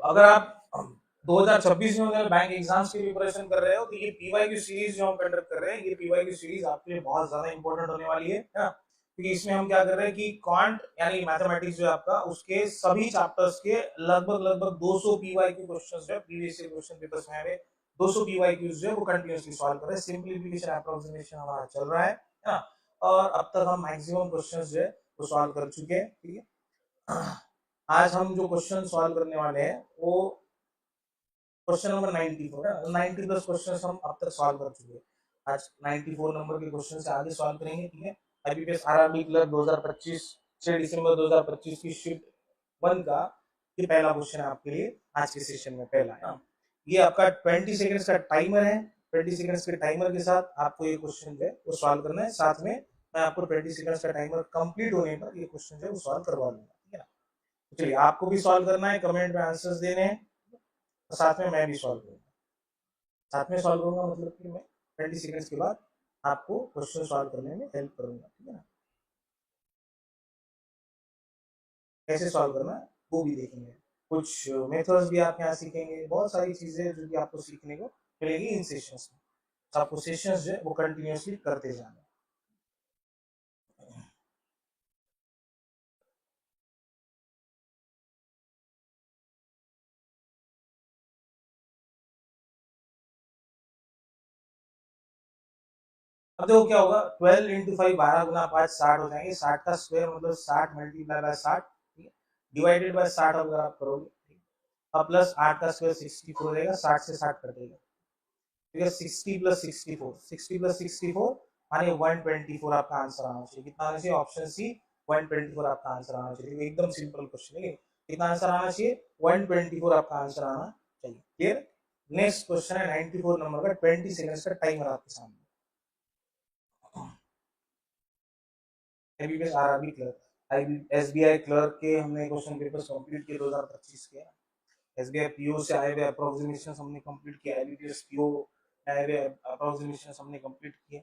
अगर आप 2026 में बैंक एग्जाम्स की प्रिपरेशन कर रहे हो तो ये पीवाईक्यू सीरीज जो हम कंडक्ट कर रहे हैं, ये पीवाईक्यू सीरीज आपके लिए बहुत ज्यादा इंपॉर्टेंट होने वाली है ना, क्योंकि इसमें हम क्या कर रहे हैं कि क्वांट यानी मैथमेटिक्स जो है आपका, उसके सभी चैप्टर्स के लगभग लगभग 200 पीवाईक्यू क्वेश्चंस जो है प्रीवियस ईयर क्वेश्चन पेपर्स में हमें 200 पीवाईक्यूज जो है वो कंटिन्यूअसली सॉल्व कर रहे हैं। सिंपलीफिकेशन अप्रोक्सीमेशन हमारा चल रहा है ना, और अब तक हम मैक्सिमम क्वेश्चंस जो है वो सॉल्व कर चुके हैं। ठीक है, आज हम जो क्वेश्चन सॉल्व करने वाले हैं वो क्वेश्चन नंबर 94 है। 90 प्लस क्वेश्चन हम अब तक सॉल्व कर चुके हैं, आज 94 नंबर के क्वेश्चन से आगे सॉल्व करेंगे। ठीक है, आईबीपीएस आरआरबी क्लर्क 2025 6 दिसंबर 2025 की शिफ्ट 1 का ये पहला क्वेश्चन है आपके लिए आज के सेशन में, पहला है। ये आपका 20 सेकंड्स का टाइमर है। 20 सेकंड्स के टाइमर के साथ आपको ये क्वेश्चन जो है वो सॉल्व करना है। साथ में मैं आपको 20 सेकंड्स का टाइमर कंप्लीट होने पर ये क्वेश्चन जो है वो सॉल्व करवा लूंगा। ठीक है ना, चलिए आपको भी सॉल्व करना है, कमेंट में आंसर्स देने हैं, और साथ में मैं भी सॉल्व करूंगा। साथ में सॉल्व करूंगा मतलब कि मैं 20 सेकंड्स के बाद आपको क्वेश्चन सॉल्व करने में हेल्प करूंगा। ठीक है ना, कैसे सॉल्व करना है वो भी देखेंगे, कुछ मेथड्स भी आप यहाँ सीखेंगे, बहुत सारी चीजें जो कि आपको सीखने को मिलेगी इन सेशंस में। तो आपको सेशंस जो है वो कंटिन्यूअसली करते जाना। अब देखो क्या होगा, 12 इंटू 5 12 गुना 5 60 हो जाएंगे। 60 का स्क्वायर मतलब 60 मल्टीप्लाई बाय 60, ठीक है, डिवाइडेड बाय 60 अगर आप करोगे, अब प्लस 8 का स्क्वायर 64 हो जाएगा, 60 से 60 कटेगा। ठीक है, 60 प्लस 64, 60 प्लस 64 माने 124 आपका आंसर आना चाहिए। कितना आना चाहिए? ऑप्शन सी 124 आपका आंसर आना चाहिए। एकदम सिंपल क्वेश्चन है। कितना आंसर आना चाहिए? 124 आपका आंसर आना चाहिए। क्लियर? नेक्स्ट क्वेश्चन है 94 नंबर का, 20 सेकंड्स का टाइमर आपके सामने। MBBS RRB clerk, SBI clerk के हमने क्वेश्चन पेपर्स कंप्लीट किए 2025 के। एसबीआई पीओ से आए हुए अप्रोक्सीमेशन हमने कंप्लीट किया, आईबीपीएस पीओ आए हुए अप्रोक्सीमेशन हमने कंप्लीट किए,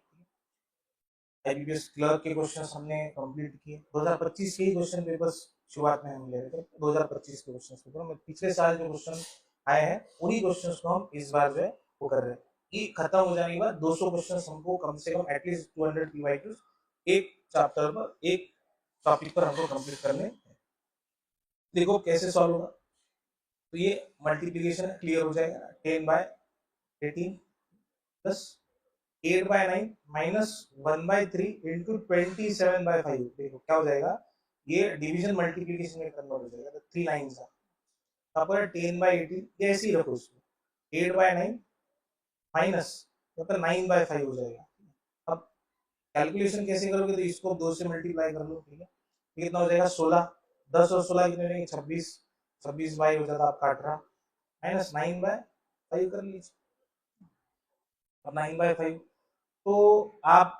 आईबीपीएस क्लर्क के क्वेश्चन हमने कंप्लीट किए। 2025 के ही क्वेश्चन पेपर्स शुरुआत में हम ले रहे थे, 2025 के क्वेश्चन पेपर में पिछले साल जो क्वेश्चन आए हैं उन्हीं क्वेश्चन को हम इस बार जो है वो कर रहे हैं। ये खत्म हो जाने के बाद 200 क्वेश्चन हमको कम से कम एटलीस्ट 200 पीवाईक्यूज एक चैप्टर पर, एक टॉपिक पर हमको कंप्लीट करने हैं। देखो कैसे सॉल्व होगा, तो ये मल्टीप्लीकेशन क्लियर हो जाएगा। 10/18 प्लस 8/9 माइनस 1/3 इंटू 27/5। देखो क्या हो जाएगा, ये डिवीजन मल्टीप्लीकेशन में कन्वर्ट हो जाएगा। तो 3 लाइन्स पर 10/18 ये ऐसे ही रखो, इसको 8/9 माइनस मतलब 9/5 हो जाएगा। अब कैलकुलेशन कैसे करोगे, तो इसको 2 से मल्टीप्लाई कर लो। ठीक है, कितना हो जाएगा? 16, 10 और 16 कितने रहेंगे? 26, 26/5 हो जाता आपका 18, माइनस 9/5 कर लीजिए। अब 9/5 तो आप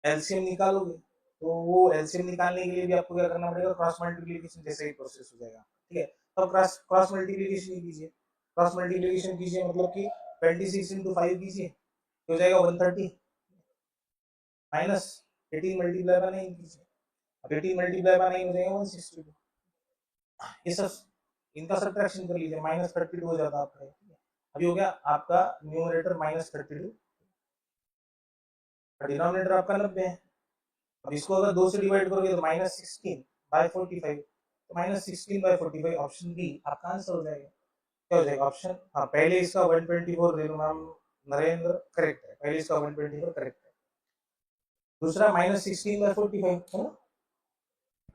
एलसीएम निकालोगे, तो वो एलसीएम निकालने के लिए भी आपको क्या करना पड़ेगा? क्रॉस मल्टीप्लीकेशन जैसे ही प्रोसेस हो जाएगा। ठीक है, तो क्रॉस क्रॉस मल्टीप्लीकेशन कीजिए। क्रॉस मल्टीप्लीकेशन कीजिए मतलब कि 26 इंटू 5 कीजिए, हो जाएगा 130, माइनस 18 मल्टीप्लाई बाय 9 कीजिए, अब 18 मल्टीप्लाई बाय 9 हो जाएगा 162। ये सब इनका सब्ट्रैक्शन कर लीजिए, -32 हो जाता आपका। अभी हो गया आपका न्यूमरेटर -32, डिनोमिनेटर आपका 90 है। अब इसको अगर 2 से डिवाइड करोगे तो -16/45, तो -16/45 ऑप्शन बी आपका आंसर हो जाएगा। क्या हो जाएगा ऑप्शन? हाँ, पहले इसका 124 दे दो मैम नरेंद्र, करेक्ट है, पहले इसका 124 करेक्ट है। दूसरा -16/45 है ना,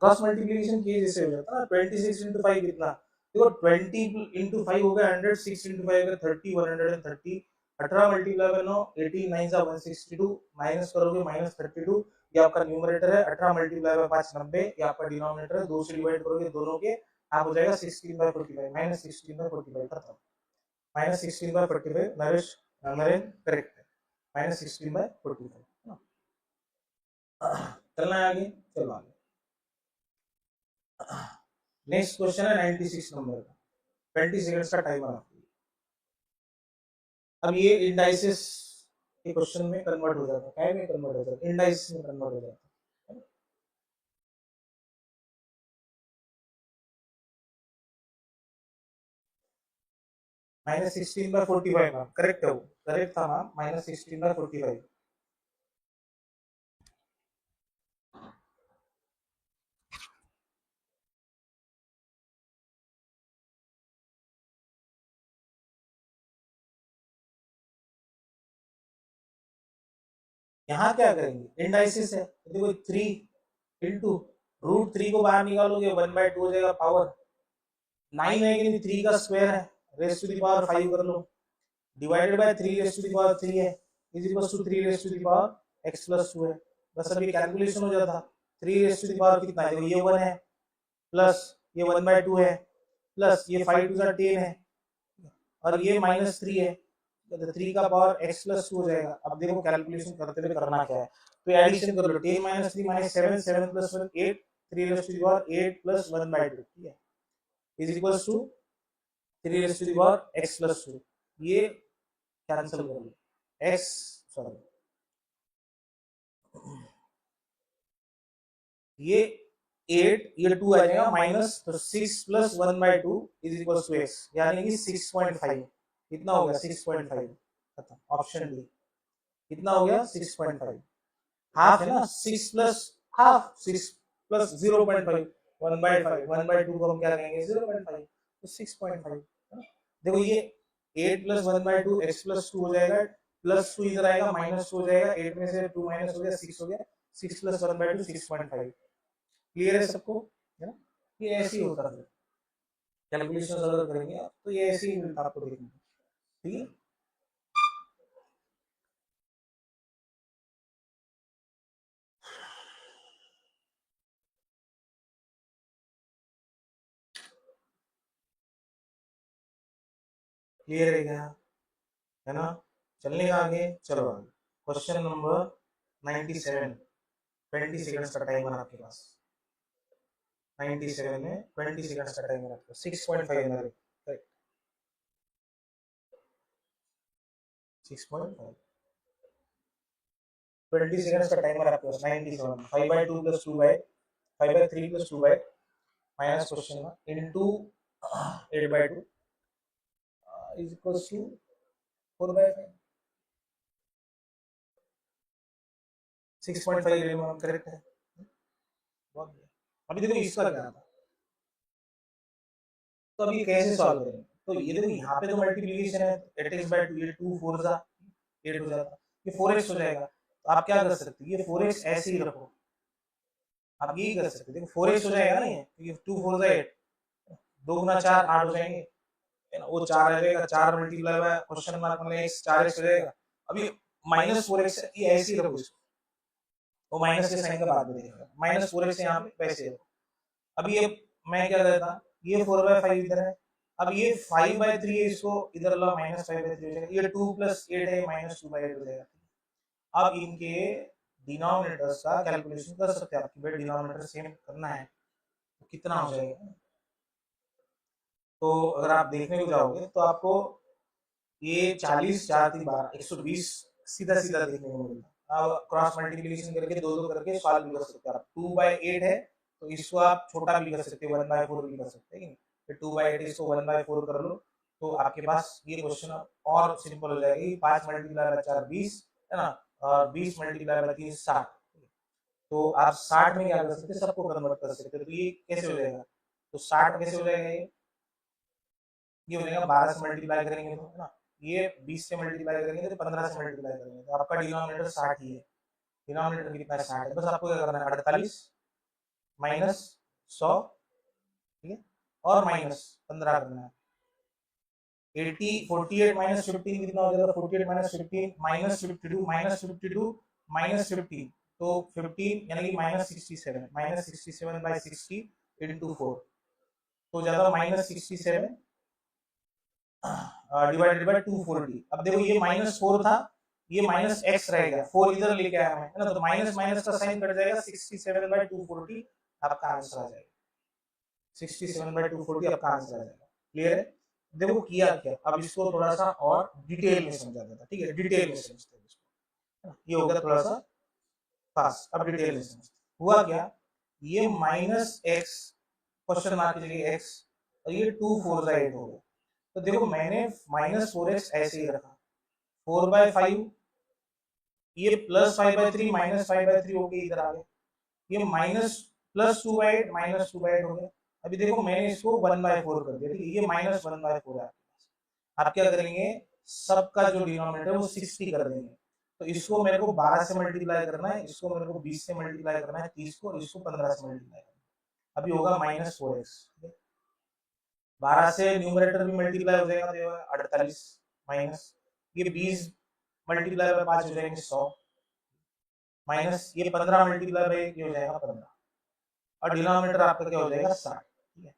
क्रॉस मल्टीप्लीकेशन किए जैसे हो जाता है ना। 26 इंटू 5 कितना? देखो 20 इंटू 5 हो गया 100, 6 इंटू 5 हो गया 30, 130, 18 मल्टीप्लाई बाय 9, 18 9 सा 162, माइनस करोगे -32, ये आपका न्यूमरेटर है। 18 मल्टीप्लाई बाय 5 90, ये आपका डिनोमिनेटर है। 2 से डिवाइड करोगे दोनों के, आप हो जाएगा 16/45, -16/45 खत्म। -16/45 नरेश, नरेन करेक्ट है, -16/45। चलना है आगे, चलो आगे। नेक्स्ट क्वेश्चन है 96 नंबर का, 20 सेकंड्स का टाइमर आपके लिए। अब ये इंडाइसिस के क्वेश्चन में कन्वर्ट हो जाता है, क्या में कन्वर्ट हो जाता है? इंडाइसिस में कन्वर्ट हो जाता है। -16/45 मैम, करेक्ट है वो, करेक्ट था मैम, -16/45। यहाँ क्या करेंगे, इंडाइसिस है, देखो 3 इंटू √3 को बाहर निकालोगे 1/2 हो जाएगा, पावर 9 है कि नहीं, 3 का स्क्वायर है, रेस टू द पावर 5 कर लो, divided by 3 raise to the power 3 है, is equal to 3 raise to the power x plus 2 है। बस अभी कैलकुलेशन हो जाता, 3 रेस टू द पावर कितना है, देखो ये 1 है, प्लस ये 1/2 है, प्लस ये 5 टू 10 है, और ये -3 है, तो 3 का पावर x प्लस 2 हो जाएगा। अब देखो कैलकुलेशन करते हुए करना क्या है, तो एडिशन कर लो, 10 - 3 - 7, 7 + 1 8, 3 रेस टू द पावर 8 + 1/2, ठीक है, is equal to 3 raise to the power x plus 2, ये कैंसिल कर लो, x सॉरी ये 8, ये 2 आ जाएगा माइनस, तो 6 + 1/2 इज इक्वल टू x, यानी कि 6.5, कितना हो गया 6.5, खत्म, ऑप्शन डी, कितना हो गया 6.5, हाफ है ना, 6 प्लस हाफ, 6 प्लस 0.5, 1/5, 1/2 को हम क्या कहेंगे 0.5, तो 6.5, देखो ये 8 + 1/2 x + 2 हो जाएगा, +2 इधर आएगा, -2 हो जाएगा, 8 में से 2 माइनस हो गया 6 हो गया, 6 + 1/2 6.5, क्लियर है सबको, है ना, ये ऐसे ही होता है, कैलकुलेशन अगर करेंगे आप तो ये ऐसे ही मिलता आपको देखने को, ठीक है। क्लियर है क्या, है ना, चलने का आगे, चलो आगे, क्वेश्चन नंबर 97, 20 सेकंड्स का टाइमर आपके पास, 97 में 20 सेकंड्स का टाइमर आपका, 6.5 ना, करेक्ट, 6.5, 20 सेकंड्स का टाइमर आपके पास, 97, 5/2 + 2/, 5/3 + 2/, माइनस क्वेश्चन में इनटू 8/2 इज इक्वल टू 4/5, 6.5 ले लो, करेक्ट है, बहुत बढ़िया। अभी देखो इसका क्या था, तो अभी कैसे सॉल्व करेंगे, तो ये देखो यहाँ पे तो मल्टीप्लिकेशन है, 8x/2, ये 2 4 जा 8 हो जाता, ये 4x हो जाएगा, तो आप क्या कर सकते हैं, ये 4x ऐसे ही रखो, आप यही कर सकते हैं, देखो 4x हो जाएगा ना, ये 2 4 जा 8, 2 × 4 8 हो जाएंगे, है ना, वो 4 आ जाएगा, 4 मल्टीप्लाई बाय क्वेश्चन मार्क में x 4x हो जाएगा, अभी -4x ये ऐसे ही रखो इसको, वो माइनस के साइन का बाद में देखेगा, -4x यहाँ पे वैसे रखो, अब ये मैं क्या करता, ये 4/5 इधर है, अब ये 5/3 है, इसको इधर ला, -5/3 हो जाएगा, ये 2 + 8 है, -2/8 हो जाएगा। अब इनके डिनोमिनेटर्स का कैलकुलेशन कर सकते हैं, आपकी भाई डिनोमिनेटर सेम करना है, तो कितना हो जाएगा, तो अगर आप देखने को जाओगे तो आपको ये 40 4 3 12 120 सीधा सीधा देखने को मिलता है, अब क्रॉस मल्टीप्लिकेशन करके 2 2 करके सॉल्व भी कर सकते हैं आप, 2/8 है तो इसको आप छोटा भी कर सकते हैं, 1/4 भी कर सकते हैं, फिर 2/8 इसको 1/4 कर लो, तो आपके पास ये क्वेश्चन और सिंपल हो जाएगी, 5 × 4 20, है ना, और 20 × 3 60, तो आप 60 में क्या कर सकते हैं, सबको कन्वर्ट कर सकते हैं, तो ये कैसे हो जाएगा, तो 60 कैसे हो जाएगा, ये हो जाएगा 12 से मल्टीप्लाई करेंगे तो, है ना, ये 20 से मल्टीप्लाई करेंगे तो 15 से मल्टीप्लाई करेंगे, तो आपका डिनोमिनेटर 60 ही है, डिनोमिनेटर कितना है 60 है, बस आपको क्या करना है 48 माइनस 100, ठीक है, और माइनस 15 करना है, 80 48 - 15 कितना हो जाएगा, 48 - 15 -52 -52 -15, तो 15 यानी कि -67, -67/60 × 4, तो ज्यादा -67 डिवाइडेड बाय 240, अब देखो ये -4 था, ये -x रह गया, 4 इधर लेके आया मैं, है ना, तो माइनस माइनस का साइन कट जाएगा, 67/240 आपका आंसर आ जाएगा, 67/240 आपका आंसर आ जाएगा, क्लियर है। देखो किया क्या, अब इसको थोड़ा सा और डिटेल में समझा देता, ठीक है, डिटेल में समझते हैं इसको, ये हो गया थोड़ा सा पास, अब डिटेल में समझते हुआ क्या, ये -x क्वेश्चन मार्क की जगह x, और ये 2 4 8 हो गया, तो देखो मैंने -4x ऐसे ही रखा, 4/5 ये +5/3 -5/3 हो गया, इधर आ गया, ये +2/8 -2/8 हो गया। अभी देखो मैंने इसको 1/4 कर दिया, ठीक है, ये -1/4 है। आप क्या करेंगे, सबका जो डिनोमिनेटर है वो 60 कर देंगे। तो इसको मेरे को 12 से मल्टीप्लाई करना है, इसको मेरे को 20 से मल्टीप्लाई करना है, 30 को, और इसको 15 से मल्टीप्लाई करना है। अभी होगा -4x, 12 से न्यूमरेटर भी मल्टीप्लाई हो जाएगा, तो 48 माइनस ये 20 मल्टीप्लाई बाय 5 हो जाएंगे 100, माइनस ये 15 मल्टीप्लाई बाय 1 हो जाएगा 15, और डिनोमिनेटर आपका क्या हो जाएगा 60, ठीक है।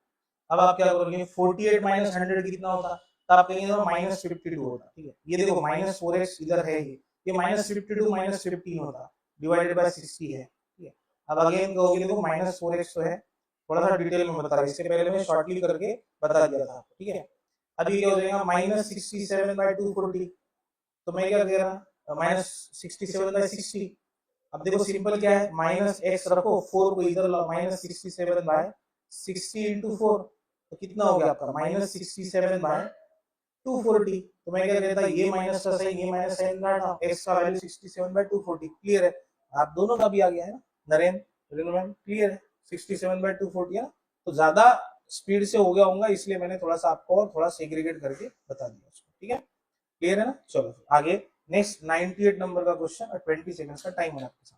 अब आप क्या करोगे, 48 माइनस 100 कितना होता, तो आप कहेंगे -52 होता, ठीक है। ये देखो -4x इधर है, ये -52 -15 होता, डिवाइडेड बाय 60 है, ठीक है। अब अगेन कहोगे देखो -4x तो है, थोड़ा सा डिटेल में बता रहा हूं, इससे पहले मैं शॉर्टली करके बता दिया था, ठीक है। अभी क्या हो जाएगा -67/240, तो मैं क्या कह रहा, -67/60। अब देखो सिंपल क्या है, -x रखो, 4 को इधर लाओ, -67/60 इंटू 4, तो कितना हो गया आपका -67/240। तो मैं क्या कहता, ये माइनस का साइन, ये माइनस साइन काटा, x का वैल्यू 67/240, क्लियर है। आप दोनों का भी आ गया है ना नरेंद्र, क्लियर है, 67/240 है ना। तो ज्यादा स्पीड से हो गया होगा, इसलिए मैंने थोड़ा सा आपको और थोड़ा सेग्रीगेट करके बता दिया उसको, ठीक है, क्लियर है ना। चलो आगे नेक्स्ट 98 नंबर का क्वेश्चन, और 20 सेकंड्स का टाइम है आपके साथ।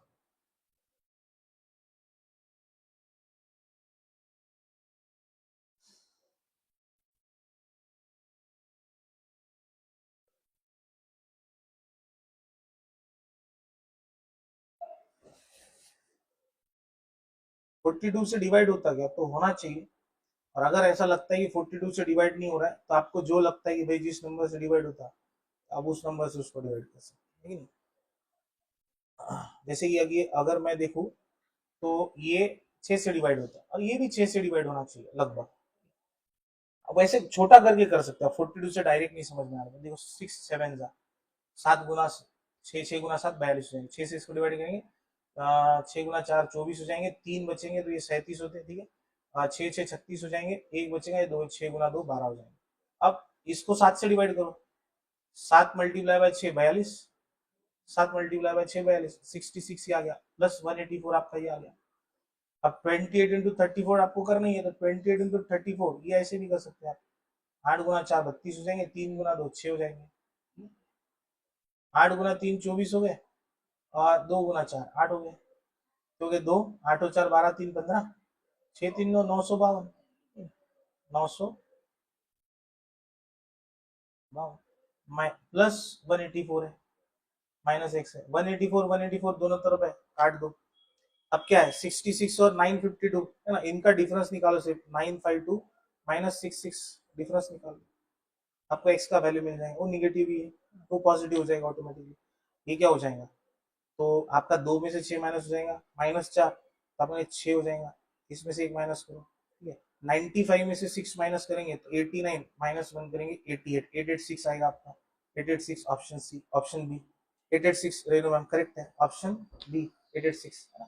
फोर्टी टू से डिवाइड होता क्या, तो होना चाहिए। और अगर ऐसा लगता है कि 42 से डिवाइड नहीं हो रहा है, तो आपको जो लगता है कि भाई जिस नंबर से डिवाइड होता है, आप उस नंबर से उसको डिवाइड कर सकते हैं, जैसे कि अगर मैं देखूं, तो ये 6 से डिवाइड होता है, और ये भी 6 से डिवाइड होना चाहिए लगभग। अब वैसे छोटा करके कर सकते हैं, 42 से डायरेक्ट नहीं समझ में आ रहा है। देखो 6 7 जा 7 गुना 6, 6 गुना 7 42 हो जाएंगे, 6 से इसको डिवाइड करेंगे, 6 गुना 4 24 हो जाएंगे, 3 बचेंगे तो ये 37 होते हैं, ठीक है। 6 6 36 हो जाएंगे, एक बचेगा, 2 6 गुना 2 12 हो जाएंगे। अब इसको 7 से डिवाइड करो, 7 मल्टीप्लाई बाय 6 42, 7 मल्टीप्लाई बाय 6 42, 66 ही आ गया, प्लस 184 आपका ये आ गया। अब 28 इंटू 34 आपको करना ही है, तो 28 इंटू 34 ये ऐसे भी कर सकते हैं आप, 8 गुना 4 32 हो जाएंगे, 3 गुना 2 6 हो जाएंगे, 8 गुना 3 24 हो गए, और 2 गुना 4 8 हो गए, तो हो गए 2, 8 और 4 12, 3 15, 6 3 9 952, 952 प्लस 184 है, माइनस एक्स है, 184 दोनों तरफ है, काट दो। अब क्या है, 66 और 952 है ना, इनका डिफरेंस निकालो, सिर्फ 952 माइनस 66 डिफरेंस निकालो, आपको एक्स का वैल्यू मिल जाएगा, वो निगेटिव ही है, वो पॉजिटिव हो जाएगा ऑटोमेटिकली। ये क्या हो जाएगा, तो आपका 2 में से 6 माइनस हो जाएगा, -4, तो आपका 6 हो जाएगा, इसमें से 1 माइनस करो, ठीक है। 95 में से 6 माइनस करेंगे तो 89, -1 करेंगे 88, 886 आएगा आपका, 886 option C, option B 886, Renu ma'am correct है, ऑप्शन बी 886, है ना,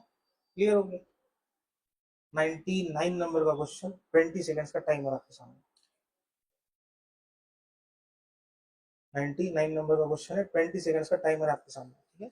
क्लियर हो गया। 99 नंबर का क्वेश्चन, 20 सेकंड्स का टाइमर आपके सामने। 99 नंबर का क्वेश्चन है, 20 सेकंड्स का टाइमर आपके सामने, ठीक है।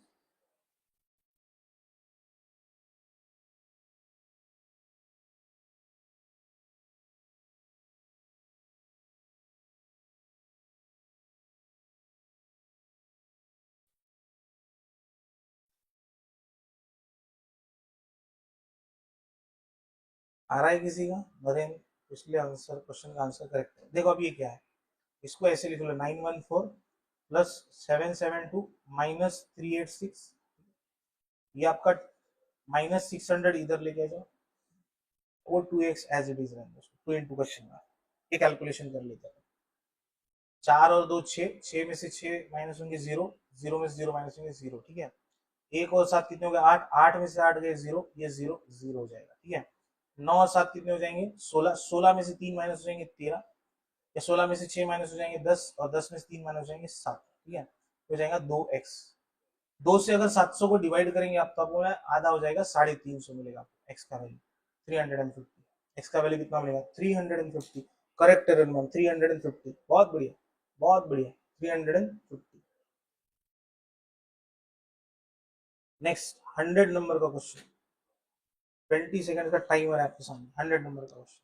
आ रहा है किसी का, नरेंद्र, इसलिए आंसर, क्वेश्चन का आंसर करेक्ट है। देखो अब ये क्या है, इसको ऐसे लिख लो, 914 प्लस 772 माइनस 386, ये आपका -600 इधर लेके जाओ, वो 2x एज इट इज रहेंगे, 2 इंटू क्वेश्चन मार्क, ये कैलकुलेशन कर लेते हैं। 4 और 2 6, 6 में से 6 माइनस होंगे 0, 0 में से 0 माइनस होंगे 0, ठीक है। 1 और 7 कितने हो गए 8, 8 में से 8 गए 0, ये 0 0 हो जाएगा, ठीक है। 9 और 7 कितने हो जाएंगे 16, 16 में से 3 माइनस हो जाएंगे 13, या 16 में से 6 माइनस हो जाएंगे 10, और 10 में से 3 माइनस हो जाएंगे 7, ठीक है, हो जाएगा 2x। 2 से अगर 700 को डिवाइड करेंगे आप, तो आपको आधा हो जाएगा, 350 मिलेगा एक्स का वैल्यू 350, एक्स का वैल्यू कितना मिलेगा 350। करेक्ट है रनमान 350, बहुत बढ़िया बहुत बढ़िया 350। नेक्स्ट 100 नंबर का क्वेश्चन, 20 सेकंड का टाइमर है आपके सामने, 100 नंबर का क्वेश्चन।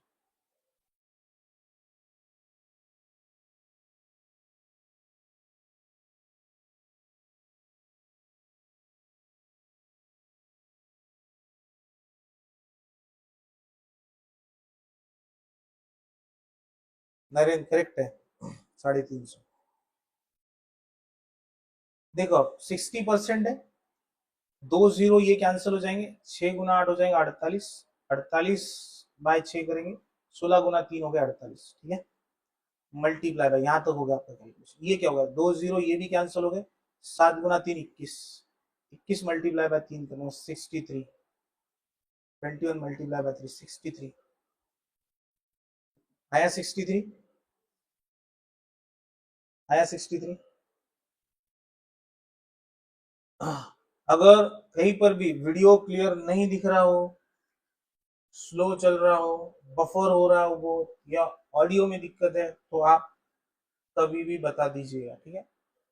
नरेंद्र करेक्ट है 350। देखो 60% है, 2 0 ये कैंसिल हो जाएंगे, 6 गुना 8 हो जाएंगे 48, 48/6 करेंगे, 16 गुना 3 हो गया 48, ठीक है। मल्टीप्लाई बाय, यहां तक हो गया आपका कैलकुलेशन। ये क्या होगा, 2 0 ये भी कैंसिल हो गए, 7 गुना 3 21, 21 मल्टीप्लाई बाय 3 करना 63, 21 मल्टीप्लाई बाय 3 63, आया 63, आया 63। अगर कहीं पर भी वीडियो क्लियर नहीं दिख रहा हो, स्लो चल रहा हो, बफर हो रहा हो वो, या ऑडियो में दिक्कत है, तो आप कभी भी बता दीजिएगा, ठीक है।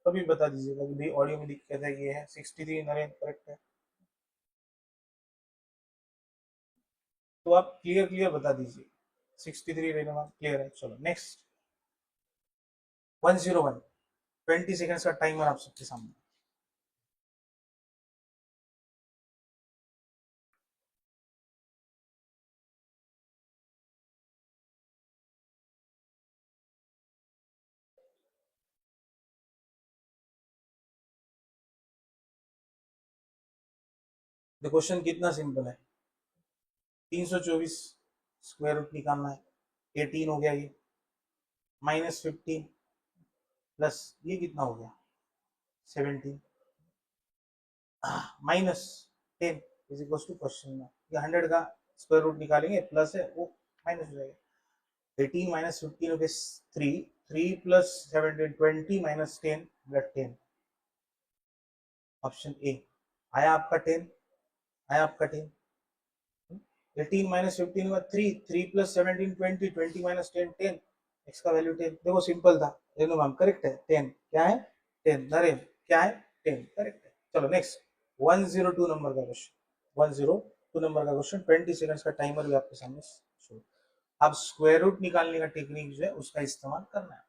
कभी बता दीजिएगा कि भाई ऑडियो में दिक्कत है, ये है 63 नरेंद्र करेक्ट है, तो आप क्लियर क्लियर बता दीजिए 63 रहना क्लियर है। चलो नेक्स्ट 101, 20 सेकेंड्स का टाइमर आप सबके सामने। क्वेश्चन कितना सिंपल है, 324 स्क्वायर रूट निकालना है, 18 हो गया ये, -15 प्लस ये कितना हो गया 17, -10 इज इक्वल टू क्वेश्चन में, ये 100 का स्क्वायर रूट निकालेंगे, प्लस है वो माइनस हो जाएगा, 18 -15 हो गया 3, 3 प्लस 17 20 -10 10, ऑप्शन ए। आया आपका 10, आया आपका 10, 18 -15 हुआ 3, 3 प्लस 17 20, 20 -10 10, एक्स का वैल्यू 10। देखो सिंपल था, रेनू मैम करेक्ट है 10, क्या है 10, नरेन क्या है 10 करेक्ट है। चलो नेक्स्ट 102 नंबर का क्वेश्चन, 102 नंबर का क्वेश्चन, 20 सेकंड्स का टाइमर भी आपके सामने शो। अब स्क्वायर रूट निकालने का टेक्निक जो है उसका इस्तेमाल करना है।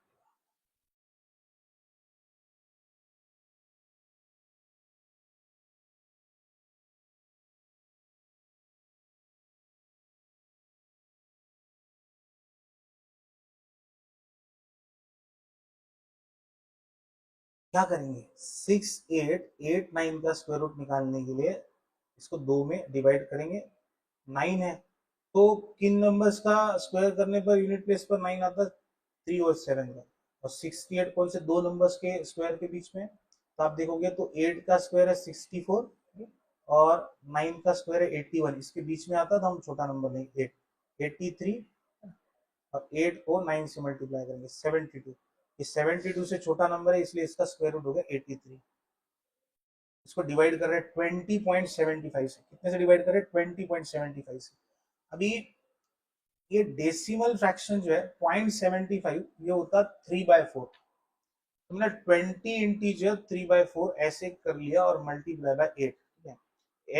क्या करेंगे, 6 8 8 9 का स्क्वायर रूट निकालने के लिए इसको 2 में डिवाइड करेंगे, 9 है तो किन नंबर्स का स्क्वायर करने पर यूनिट प्लेस पर 9 आता है, 3 और 7 का, और 68 कौन से दो नंबर्स के स्क्वायर के बीच में, तो आप देखोगे तो 8 का स्क्वायर है 64 और 9 का स्क्वायर है 81, इसके बीच में आता, तो हम छोटा नंबर लेंगे 8, 83 और 8 को 9 से मल्टीप्लाई करेंगे 72, ये 72 से छोटा नंबर है इसलिए इसका स्क्वायर रूट हो गया 83। इसको डिवाइड कर रहे हैं 20.75 से, कितने से डिवाइड कर रहे हैं 20.75 से। अभी ये डेसिमल फ्रैक्शन जो है 0.75 ये होता 3/4, तुमने 20 इंटीजर 3/4 ऐसे कर लिया और मल्टीप्लाई बाय 8, ठीक है,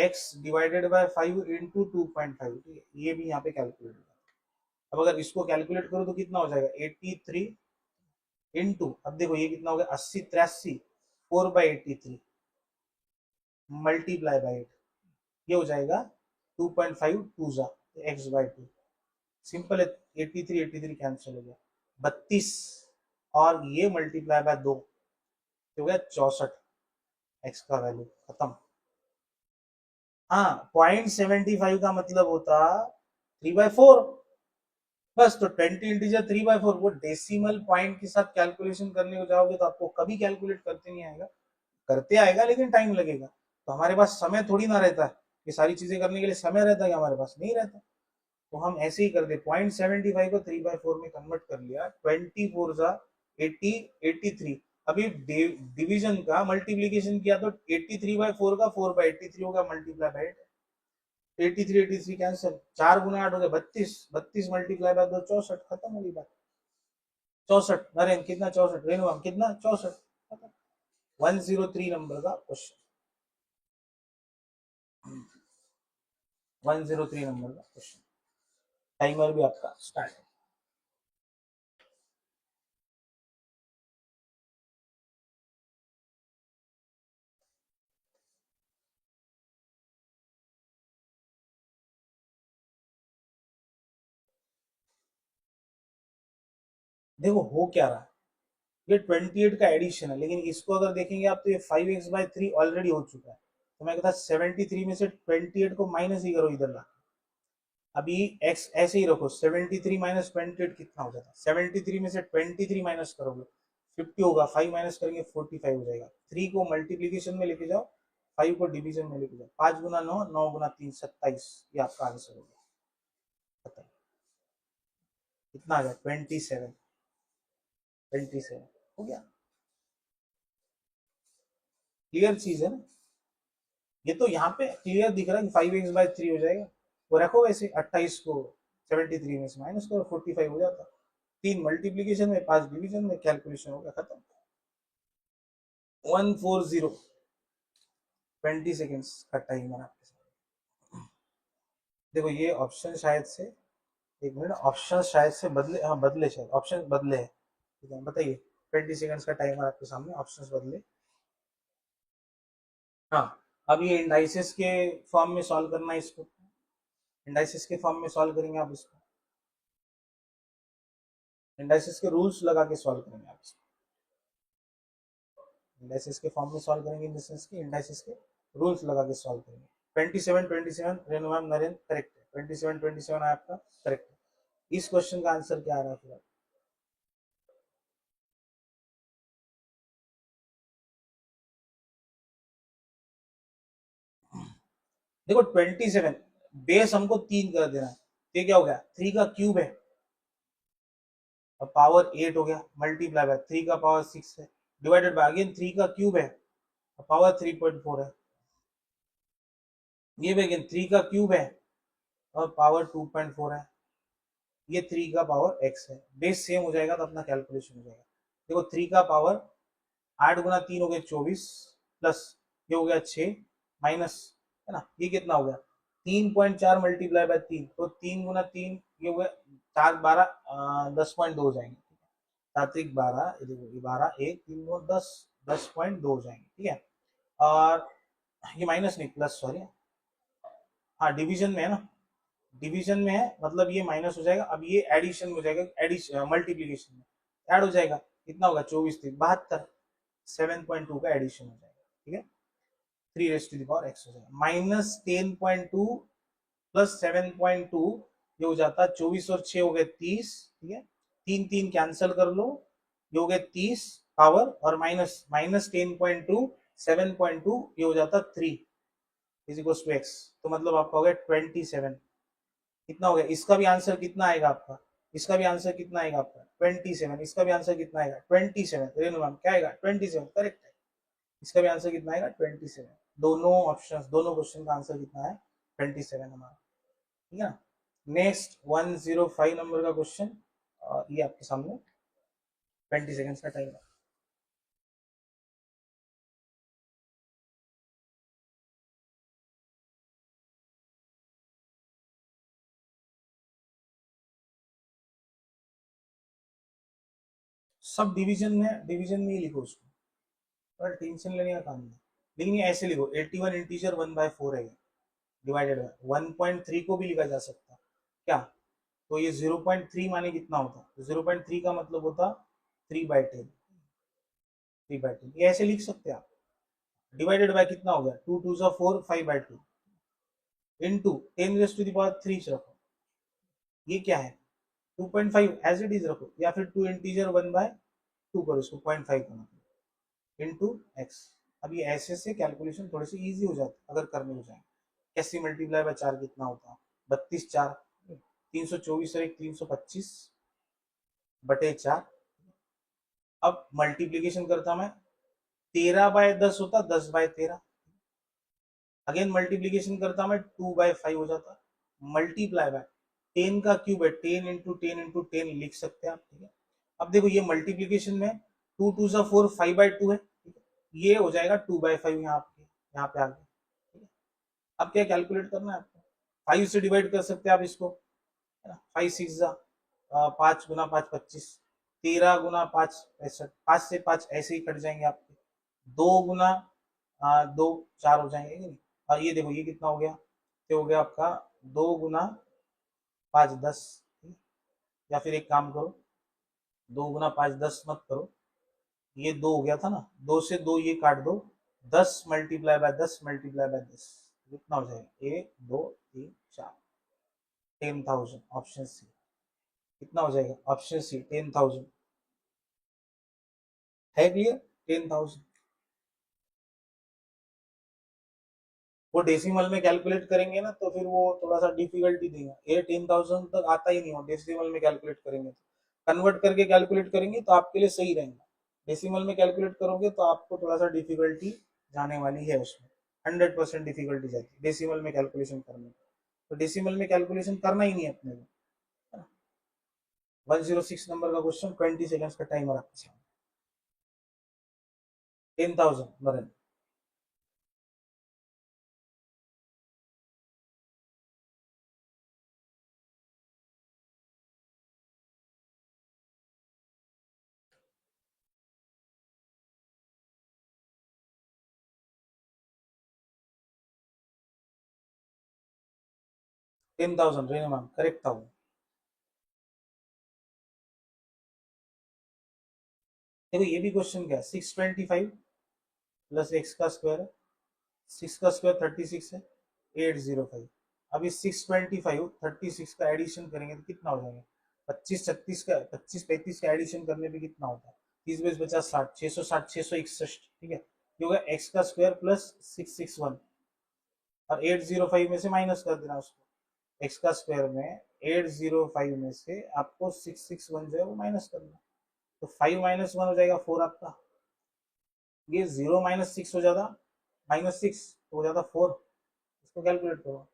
x डिवाइडेड बाय 5 इंटू 2.5, ठीक है, ये भी यहाँ पे कैलकुलेट होगा। अब अगर इसको कैलकुलेट करो तो कितना हो जाएगा 83 इंटू, अब देखो ये कितना हो गया 80 83, 4/83 मल्टीप्लाई बाय 8, ये हो जाएगा 2.5 2 जा x/2, सिंपल है, 83 83 कैंसिल हो गया 32, और ये मल्टीप्लाई बाय 2 हो गया 64, एक्स का वैल्यू खत्म। हाँ 0.75 का मतलब होता 3/4, बस। तो 20 इंटीजर 3/4, वो डेसिमल पॉइंट के साथ कैलकुलेशन करने को जाओगे तो आपको कभी कैलकुलेट करते नहीं आएगा, करते आएगा लेकिन टाइम लगेगा, तो हमारे पास समय थोड़ी ना रहता है, ये सारी चीजें करने के लिए समय रहता है, हमारे पास नहीं रहता, तो हम ऐसे ही कर दे 0.75 को 3/4 में कन्वर्ट कर लिया, 24 जा 80 83, अभी डिवीजन का मल्टीप्लीकेशन किया तो 83/4 का 4/83 होगा मल्टीप्लाई बाय 83 83 कैंसिल, 4 गुना 8 हो गया 32, 32 मल्टीप्लाई बाय 2 64, खत्म होगी बात। 64 नरेंद्र कितना 64 रेणु कितना 64 103 नंबर का क्वेश्चन 103 नंबर का क्वेश्चन टाइमर भी आपका स्टार्ट है। देखो हो क्या रहा है, ये 28 का एडिशन है, लेकिन इसको अगर देखेंगे आप तो ये 5x/3 ऑलरेडी हो चुका है, तो मैं कहता 73 में से 28 को माइनस ही करो इधर ला। अभी x ऐसे ही रखो, 73 माइनस 28 कितना हो जाता है, 73 में से 23 माइनस करोगे 50 होगा, 5 माइनस करेंगे 45 हो जाएगा। 3 को मल्टीप्लीकेशन में लेके जाओ, 5 को डिवीजन में लेके जाओ, 5 गुना 9, 9 गुना 3 27, ये आपका आंसर हो गया। कितना आ गया 27, 27 हो गया। क्लियर चीज है ना, ये तो यहाँ पे क्लियर दिख रहा है कि 5x/3 हो जाएगा। वो रखो वैसे 28 को 73 में से माइनस करो 45 हो जाता। 3 मल्टीप्लीकेशन में 5 डिवीजन में, कैलकुलेशन हो गया खत्म। 140 20 सेकेंड्स का टाइमर आपके साथ। देखो ये ऑप्शन शायद से, एक मिनट, ऑप्शन शायद से बदले, हाँ बदले, शायद ऑप्शन बदले है, ठीक है बताइए। 20 सेकेंड्स का टाइमर आपके सामने, ऑप्शन बदले। हाँ, अब ये इंडाइसिस के फॉर्म में सॉल्व करना है इसको, इंडाइसिस के फॉर्म में सॉल्व करेंगे आप इसको, इंडाइसिस के रूल्स लगा के सॉल्व करेंगे आप इसको, इंडाइसिस के फॉर्म में सॉल्व करेंगे, इन द सेंस कि इंडाइसिस के रूल्स लगा के सॉल्व करेंगे। 27 रेणु मैम नरेंद्र करेक्ट है, 27 है आपका करेक्ट है। इस क्वेश्चन का आंसर क्या आ रहा है फिर? देखो 27 बेस हमको 3 कर देना है, ये क्या हो गया 3 का क्यूब है, और पावर 8 हो गया, मल्टीप्लाई बाय 3 का पावर 6 है, डिवाइडेड बाय अगेन 3 का क्यूब है, और पावर 3.4 है, ये भी अगेन 3 का क्यूब है और पावर 2.4 है, ये 3 का पावर x है। बेस सेम हो जाएगा तो अपना कैलकुलेशन हो जाएगा। देखो 3 का पावर 8 गुना 3 हो गया 24, प्लस ये हो गया 6, माइनस, है ना, ये कितना हो गया 3.4 मल्टीप्लाई बाय 3, तो 3 गुना 3 ये हो गया 4 12 10.2 हो जाएंगे, सात्विक 12, ये 12 1 3 2 10, 10.2 हो जाएंगे, ठीक है। और ये माइनस नहीं प्लस, सॉरी, हाँ डिवीजन में है ना, डिवीजन में है मतलब ये माइनस हो जाएगा, अब ये एडिशन में हो जाएगा, एडिशन मल्टीप्लीकेशन में ऐड हो जाएगा, कितना होगा 24 3 72, 7.2 का एडिशन हो जाएगा, ठीक है। 3 raised to the power x हो जाएगा, -10.2 प्लस 7.2, ये हो जाता है 24 और 6 हो गए 30, ठीक है, 3 3 कैंसिल कर लो, ये हो गए 30 पावर, और माइनस माइनस 10.2 7.2, ये हो जाता 3 इज इक्वल टू एक्स, तो मतलब आपका हो गया 27। कितना हो गया, इसका भी आंसर कितना आएगा आपका, इसका भी आंसर कितना आएगा आपका 27, इसका भी आंसर कितना आएगा 27, रेणु मैम क्या आएगा 27 करेक्ट है, इसका भी आंसर कितना आएगा 27। दोनों ऑप्शंस, दोनों क्वेश्चन का आंसर कितना है 27 हमारा, ठीक है ना। नेक्स्ट 105 नंबर का क्वेश्चन, ये आपके सामने 20 सेकेंड्स का टाइम है। सब डिवीजन में ही लिखो उसको, और टेंशन लेने का काम नहीं, लेकिन ये ऐसे लिखो 81 इंटीजर 1/4 है, डिवाइडेड बाय 1.3 को भी लिखा जा सकता है क्या, तो ये 0.3 माने कितना होता, तो 0.3 का मतलब होता 3/10, 3/10 ये ऐसे लिख सकते हैं आप। डिवाइडेड बाय कितना हो गया 2 2 4 5/2 into 10 raised to the power 3 रखो, ये क्या है 2.5 एज इट इज रखो, या फिर 2 इंटीजर 1/2 करो, इसको 0.5 करना इनटू x। अब ये ऐसे से कैलकुलेशन थोड़ी सी इजी हो जाती है अगर करने हो जाए। कैसे मल्टीप्लाई बाय 4 कितना होता है 32 4 324 और एक 325 बटे 4। अब मल्टीप्लीकेशन करता मैं 13/10 होता 10/13, अगेन मल्टीप्लीकेशन करता मैं 2/5 हो जाता, मल्टीप्लाई बाय 10 का क्यूब है 10 इंटू 10 इंटू 10 लिख सकते हैं आप, ठीक है। अब देखो ये मल्टीप्लीकेशन में 2 2 सा 4 5/2 है, ठीक है, ये हो जाएगा 2/5 यहाँ पे आगे, ठीक है। अब क्या कैलकुलेट करना है आपको, 5 से डिवाइड कर सकते हैं आप इसको, है ना, 5 6 जा 5 गुना 5 25, 13 गुना 5 65, 5 से 5 ऐसे ही कट जाएंगे आपके, 2 गुना 2 4 हो जाएंगे नहीं। और ये देखो ये कितना हो गया, ये हो गया आपका 2 गुना 5 10, या फिर एक काम करो 2 गुना 5 10 मत करो, ये 2 हो गया था ना, 2 से 2 ये काट दो, 10 मल्टीप्लाई बाय 10 मल्टीप्लाई बाय 10 कितना हो जाएगा, 1 2 3 4, 10,000, ऑप्शन सी। कितना हो जाएगा, ऑप्शन सी 10,000, है क्लियर, 10,000। वो डेसिमल में कैलकुलेट करेंगे ना तो फिर वो थोड़ा सा डिफिकल्टी देगा, ये 10,000 तक आता ही नहीं हो, डेसिमल में कैलकुलेट करेंगे तो कन्वर्ट करके कैलकुलेट करेंगे तो आपके लिए सही रहेगा, डेसिमल में कैलकुलेट करोगे तो आपको थोड़ा सा डिफिकल्टी जाने वाली है उसमें, 100% डिफिकल्टी जाती है डेसिमल में कैलकुलेशन करने में, तो डेसिमल में कैलकुलेशन करना ही नहीं है अपने को। 106 नंबर का क्वेश्चन, 20 सेकंड्स का टाइमर आपके सामने, 10,000 नरेंद्र। 10,000 रेना मैम करेक्ट था वो। देखो ये भी क्वेश्चन क्या है, 625 प्लस एक्स का स्क्वायर है, 6 का स्क्वायर 36 है, 805। अब इस 625 36 का एडिशन करेंगे तो कितना हो जाएगा, 25 36 का 25 35 का एडिशन करने पे कितना होता है, 30 20 50 60 660 661, ठीक है, ये होगा एक्स का स्क्वायर प्लस 661, और 805 में से माइनस कर देना उसको, एक्स का स्क्वायर में 805 में से आपको 661 जो है वो माइनस करना, तो 5 माइनस 1 हो जाएगा 4 आपका, ये 0 माइनस 6 हो जाता, -6 तो हो जाता 4, इसको कैलकुलेट करो,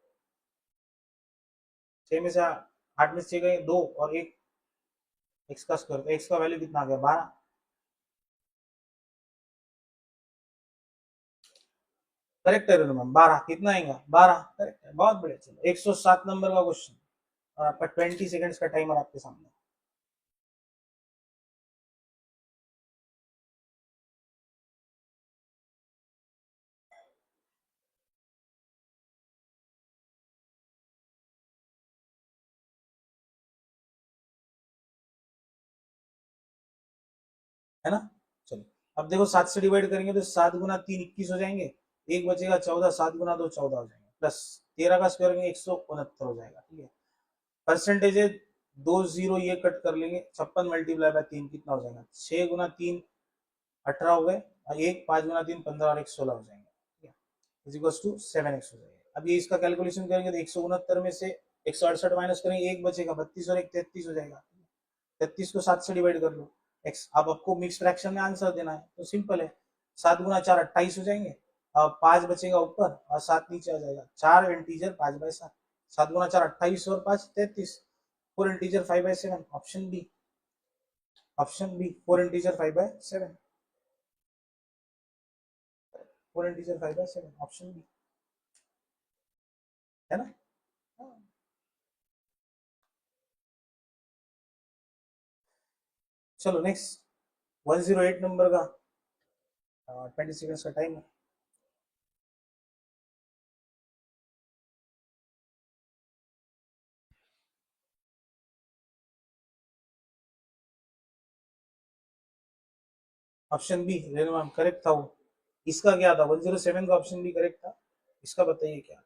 6 में से 8 में से 6 गए 2 और 1, एक्स का स्क्वायर, एक्स का वैल्यू कितना आ गया 12, करेक्ट है मैम, 12 कितना आएगा 12, करेक्ट है, बहुत बढ़िया। चलो 107 नंबर का क्वेश्चन, और आपका 20 सेकंड्स का टाइमर आपके सामने, है ना। चलो अब देखो 7 से डिवाइड करेंगे तो 7 गुना 3 21 हो जाएंगे, एक बचेगा 14, 7 गुना 2 14 हो जाएंगे, प्लस 13 का स्क्वायर करेंगे 169 हो जाएगा, ठीक है। परसेंटेज है 2 जीरो ये कट कर लेंगे, 56 मल्टीप्लाई बाय 3 कितना हो जाएगा, 6 गुना 3 18 हो गए, और एक 5 गुना 3 15 और 1 16 हो जाएंगे, ठीक है, इज इक्वल टू 7x हो जाएगा। अब ये इसका कैलकुलेशन करेंगे तो 169 में से 168 माइनस करेंगे, एक बचेगा 32 और एक 33 हो जाएगा, 33 को 7 से डिवाइड कर लो, एक्स अब आपको मिक्स फ्रैक्शन में आंसर देना है तो सिंपल है, 7 गुना 4 28 हो जाएंगे, अब 5 बचेगा ऊपर और 7 नीचे आ जाएगा, 4 इंटीजर 5/7, 7 गुना 4 28 और 5 33, 4 integer 5/7, option B, option B 4 integer 5/7, 4 integer 5/7, option B, है ना। चलो नेक्स्ट 108 नंबर का, 20 सेकंड्स का टाइम है, option B Renu ma'am correct था वो। इसका क्या था, 107 का ऑप्शन बी करेक्ट था, इसका बताइए क्या।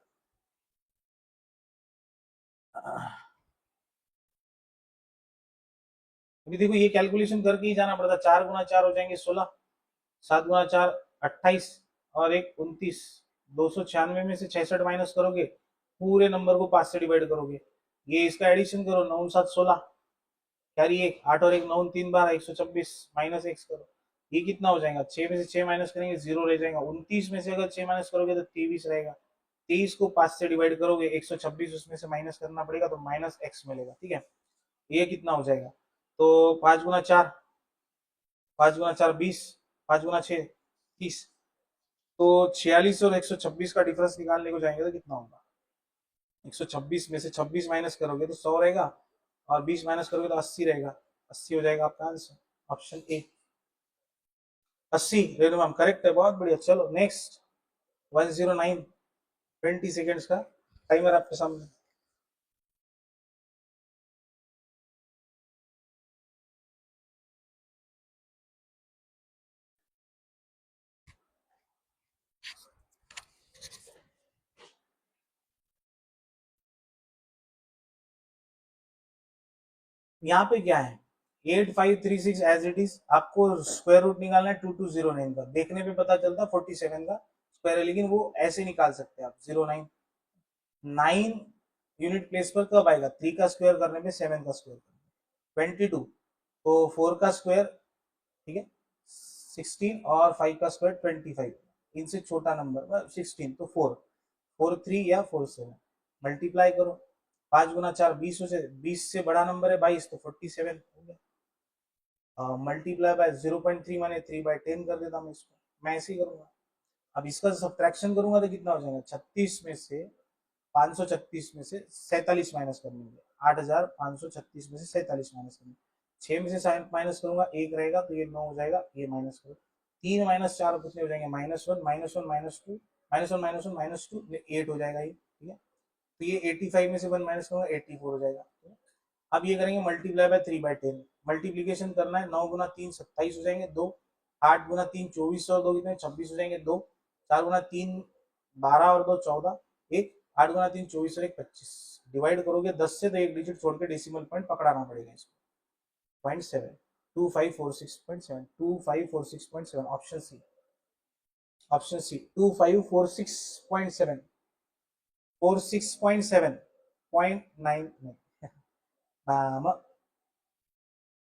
अभी देखो ये कैलकुलेशन करके ही जाना पड़ता, 4 गुना 4 हो जाएंगे 16, 7 गुना 4 28, और एक 29, 296 में से 66 माइनस करोगे, पूरे नंबर को 5 से डिवाइड करोगे, ये इसका एडिशन करो, 9 7 16, कैरी एक 8 और एक 9 3 बार 126 माइनस एक्स करो, ये कितना हो जाएगा, 6 में से 6 माइनस करेंगे 0 रह जाएगा, 29 में से अगर 6 माइनस करोगे तो 23 रहेगा, 23 को 5 से डिवाइड करोगे 126 उसमें से माइनस करना पड़ेगा तो माइनस एक्स मिलेगा, ठीक है, ये कितना हो जाएगा, तो 5 गुना 4, 5 गुना 4 20, 5 गुना 6 30। तो 46 और 126 का डिफरेंस निकालने को जाएंगे तो कितना होगा? 126 में से 26 माइनस करोगे तो 100 रहेगा, और 20 माइनस करोगे तो 80 रहेगा। 80 हो जाएगा आपका answer, option A 80। Renu ma'am correct है, बहुत बढ़िया। चलो नेक्स्ट 109, 20 सेकेंड्स का टाइमर आपके सामने। यहाँ पे क्या है, 8536 एज इट इज। आपको स्क्वायर रूट निकालना है 2209 का। देखने पे पता चलता 47 का स्क्वायर है, लेकिन वो ऐसे निकाल सकते हैं आप 09। 9 यूनिट प्लेस पर कब आएगा? 3 का स्क्वायर करने पे 7 का स्क्वायर करने पे 22। तो 4 का स्क्वायर, ठीक है, 16, और 5 का स्क्वायर 25। इनसे छोटा नंबर 16, तो 4, 4 3 या 4 7 मल्टीप्लाई करो। 5 गुना 4 20 हो जाए, 20 से बड़ा नंबर है 22, तो 47 हो गया। मल्टीप्लाई बाय 0.3 माने 3/10 कर देता मैं इसको। मैं ऐसे ही करूंगा। अब इसका सब्ट्रैक्शन करूंगा तो कितना हो जाएगा? 36 में से 536 में से 47 माइनस करने में 8536 में से 47 माइनस करने, 6 में से 7 माइनस करूंगा, 1 रहेगा तो ये 9 हो जाएगा। ये माइनस करो, 3 माइनस 4 कितने हो जाएंगे? -1 -1 -2 -1 -1 -2 8 हो जाएगा ये, ठीक है। तो ये 85 में से 1 माइनस करूंगा, 84 हो जाएगा। अब ये करेंगे मल्टीप्लाई बाय 3/10। मल्टीप्लीकेशन करना है, 9 गुना 3 27 हो जाएंगे 2, 8 गुना 3 24 और 2 कितने 26 हो जाएंगे 2, 4 गुना 3 12 और 2 14, 1, 8 गुना 3 24 और 1 25। डिवाइड करोगे 10 से तो एक डिजिट छोड़ के डेसिमल पॉइंट पकड़ाना पड़ेगा इसको। 0.7 2546.7 2546.7, ऑप्शन सी, ऑप्शन सी 2546.7 46.7 0.9 में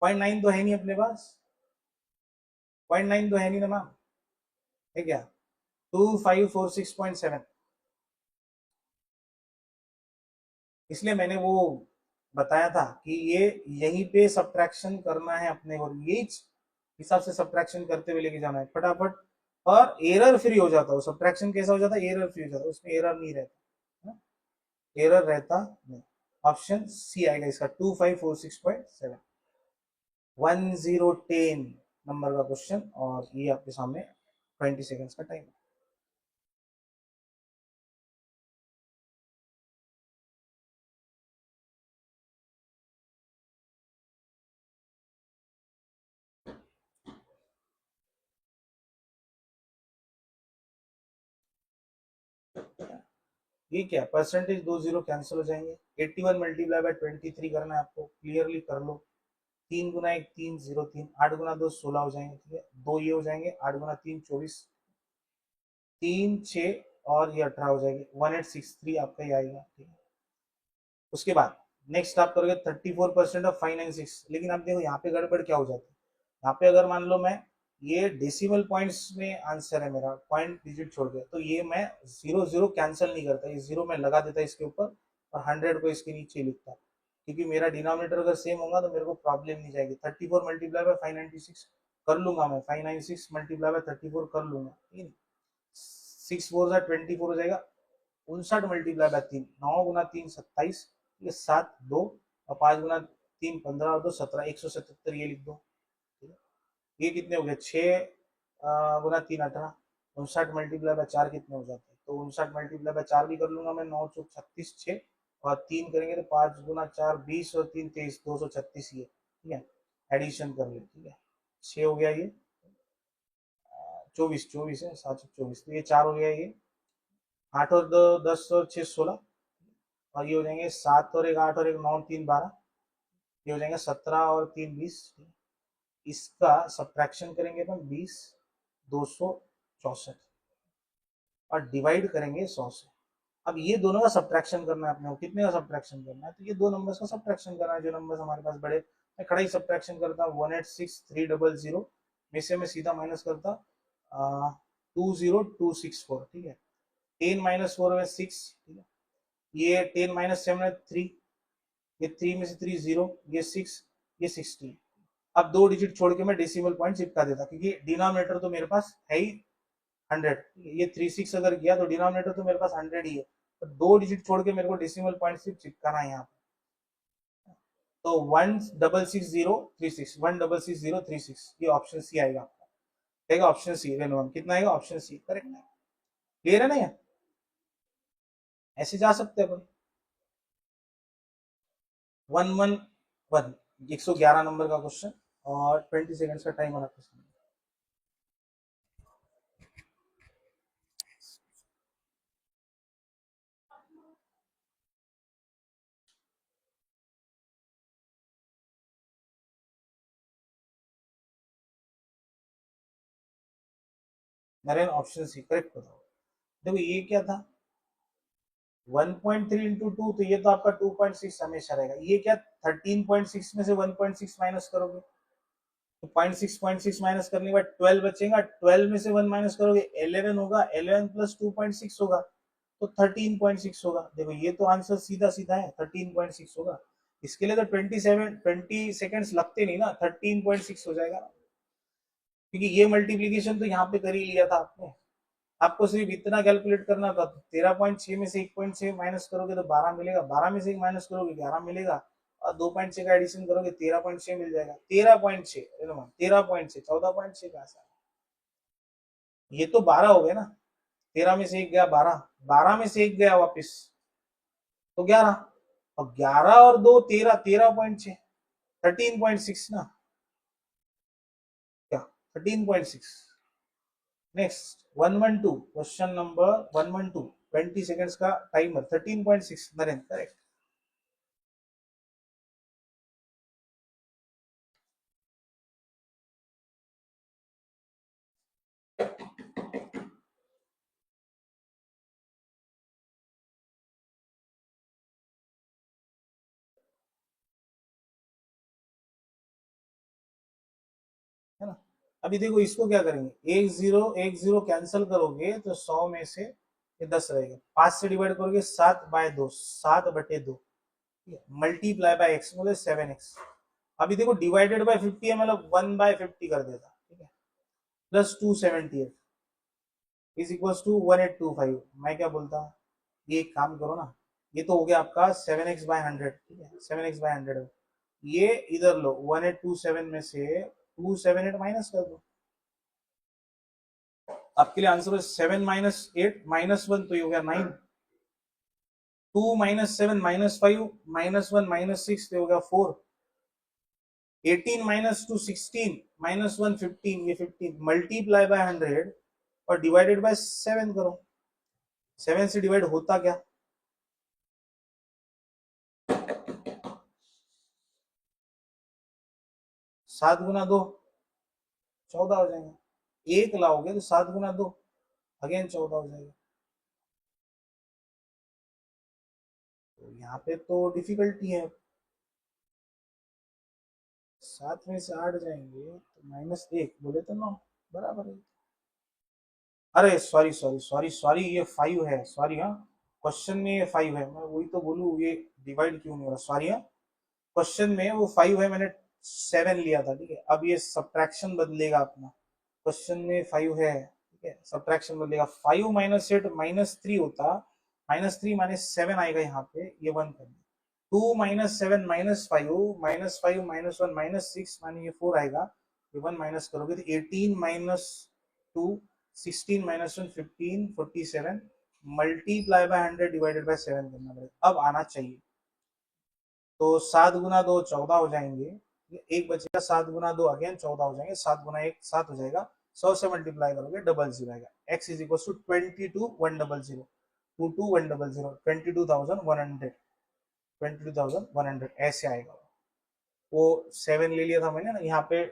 0.9 तो है नहीं अपने पास, 0.9 तो है नहीं ना मैम, है क्या? 2546.7। इसलिए मैंने वो बताया था कि ये यहीं पे सब्ट्रैक्शन करना है अपने को, ये हिसाब से सब्ट्रैक्शन करते हुए लेके जाना है फटाफट। और एरर फ्री हो जाता है सब्ट्रैक्शन। कैसा हो जाता है? एरर फ्री हो जाता है, उसमें एरर नहीं रहता, एरर रहता नहीं। ऑप्शन सी आएगा इसका 2546.7। 1010 नंबर का क्वेश्चन, और ये आपके सामने 20 सेकेंड्स का टाइम। ये क्या परसेंटेज, 2 जीरो कैंसिल हो जाएंगे। 81 मल्टीप्लाई बाय 23 करना है आपको, क्लियरली कर लो। 3 गुना 1 3 0 3, 8 गुना 2 16 हो जाएंगे, ठीक है। 2 ये हो जाएंगे, 8 गुना 3 24, 3 6 और ये 18 हो जाएगी। 1863 आपका ही आएगा, ठीक है। उसके बाद नेक्स्ट आप करोगे 34% ऑफ 596। लेकिन आप देखो यहाँ पे गड़बड़ क्या हो जाती है। यहाँ पे अगर मान लो मैं ये डेसिमल पॉइंट्स में आंसर है मेरा, पॉइंट डिजिट छोड़ के, तो ये मैं 0 0 कैंसिल नहीं करता, ये 0 में लगा देता इसके ऊपर और 100 को इसके नीचे लिखता, क्योंकि मेरा डिनोमिनेटर अगर सेम होगा तो मेरे को प्रॉब्लम नहीं जाएगी। 34 मल्टीप्लाई बाय 596 कर लूंगा मैं, 596 मल्टीप्लाई बाय 34 कर लूंगा, ठीक है। 6 4 24 हो जाएगा। 59 मल्टीप्लाई बाय 3, 9 गुना 3 27, ये 7 2, और 5 गुना 3 15 और 2 17, 177 ये लिख दो, ठीक है। ये कितने हो गए? 6 गुना 3 18, 59 मल्टीप्लाई बाय 4 कितने हो जाते हैं? तो 59 मल्टीप्लाई बाय 4 भी कर लूंगा मैं, 9 चौक 36 6, और 3 करेंगे तो 5 गुना 4 20 और 3 23, 236 ये, ठीक है। एडिशन कर ले, ठीक है। 6 हो गया ये, 24 24 है, 7 24, तो ये 4 हो गया ये, 8 और 2 10 और 6 16, और ये हो जाएंगे 7 और 1 8 और 1 9 3 12, ये हो जाएंगे 17 और 3 20। इसका सब्ट्रैक्शन करेंगे अपन 20 264 और डिवाइड करेंगे 100 से। अब ये दोनों का सब्ट्रैक्शन करना है अपने को। कितने का सब्ट्रैक्शन करना है? तो ये दो नंबर्स का सब्ट्रैक्शन करना है, जो नंबर्स हमारे पास बड़े। मैं खड़ा ही सब्ट्रैक्शन करता हूँ, 186300 में से मैं सीधा माइनस करता 20264, ठीक है। 10 माइनस 4 में 6, ठीक है। ये 10 माइनस 7 है 3, ये 3 में से 3 0, ये 6, ये 60। अब 2 डिजिट छोड़ के मैं डेसिमल पॉइंट चिपका देता, क्योंकि डिनोमिनेटर तो मेरे पास है ही 100, ये 36 अगर गया तो डिनोमिनेटर तो मेरे पास 100 ही है, तो 2 डिजिट छोड़ के मेरे को डेसिमल पॉइंट सिर्फ चिपकाना है यहाँ पे। तो 166036166 ये ऑप्शन सी आएगा आपका, ठीक है ऑप्शन सी। कितना आएगा, ऑप्शन सी करेक्ट है। क्लियर है ना, यार ऐसे जा सकते हैं अपन। 111 111 नंबर का क्वेश्चन और 20 सेकंड्स का टाइमर आपके सामने। नरेन ऑप्शन सी करेक्ट बताओ। देखो ये क्या था, 1.3 इंटू टू, तो ये तो आपका 2.6 हमेशा रहेगा। ये क्या 13.6 में से 1.6 माइनस करोगे तो 0.6 माइनस करने के बाद 12 बचेगा, 12 में से 1 माइनस करोगे 11 होगा, 11 प्लस 2.6 होगा तो 13.6 होगा। देखो ये तो आंसर सीधा सीधा है, 13.6 होगा। इसके लिए तो 20 सेकेंड्स लगते नहीं ना, 13.6 हो जाएगा, क्योंकि ये मल्टीप्लीकेशन तो यहाँ पे कर ही लिया था आपने। आपको सिर्फ इतना कैलकुलेट करना था, 13.6 में से 1.6 माइनस करोगे तो 12 मिलेगा, 12 में से 1 माइनस करोगे 11 मिलेगा, और 2.6 का एडिशन करोगे 13.6 मिल जाएगा। 13.6 13.6 14.6 कहां से, ये तो 12 हो गया ना, 13 में से 1 गया 12, 12 में से 1 गया वापिस तो 11, और 11 और 2 13, 13.6 13.6 ना, क्या 13.6। नेक्स्ट 112 क्वेश्चन नंबर 112, 20 सेकंड्स का टाइमर, 13.6 नरेंद्र करेक्ट। है ना, अभी देखो इसको क्या करेंगे, 1 0 कैंसिल करोगे तो 100 में से ये 10 रहेगा, 5 से डिवाइड करोगे 7/2, 7/2 मल्टीप्लाई बाय एक्स बोले 7x। अभी देखो डिवाइडेड बाय 50 है, मतलब 1/50 कर देता, ठीक है, प्लस 278 इज इक्वल टू 1825। मैं क्या बोलता, ये एक काम करो ना, ये तो हो गया आपका 7x/100, ठीक है 7x/100, ये इधर लो 1827 में से 278 माइनस कर दो, आपके लिए आंसर है 7 - 8 - 1, तो ये हो गया 9, 2 - 7 - 5 -1 -6 तो हो गया 4, 18 - 2 16 -1 15, ये 15 मल्टीप्लाई बाय 100 और डिवाइडेड बाय 7 करो, 7 से डिवाइड होता क्या, 7 गुना 2 14 हो जाएगा, एक लाओगे तो 7 गुना 2 अगेन 14 हो जाएगा। तो यहाँ पे तो डिफिकल्टी है, 7 में से 8 जाएंगे तो -1 बोले तो 9 बराबर है। अरे सॉरी सॉरी सॉरी सॉरी, ये 5 है, सॉरी हाँ, क्वेश्चन में ये 5 है, मैं वही तो बोलूँ ये डिवाइड क्यों नहीं हो रहा, सॉरी हाँ, क्वेश्चन में वो 5 है, मैंने 7 लिया था, ठीक है, अब ये सब्ट्रैक्शन बदलेगा अपना, क्वेश्चन में 5 है, ठीक है, सब्ट्रैक्शन बदलेगा, 5 - 8 -3 होता, -3 -7 आएगा यहाँ पे, ये 1 कर 2 - 7 -5 -5 -1 -6 माने ये 4 आएगा, ये 1 माइनस करोगे तो 18 - 2 16 - 1 15 47 मल्टीप्लाई बाय 100 डिवाइडेड बाय 7 करना पड़ेगा, अब आना चाहिए। तो 7 गुना 2 14 हो जाएंगे, एक बचेगा, 7 गुना 2 अगेन 14 हो जाएंगे, 7 गुना 1 7 हो जाएगा, 100 से मल्टीप्लाई करोगे 00 आएगा, x इज इक्वल टू 22,100 22,100 22,100 22,100 ऐसे आएगा। वो 7 ले लिया था मैंने ना, यहाँ पे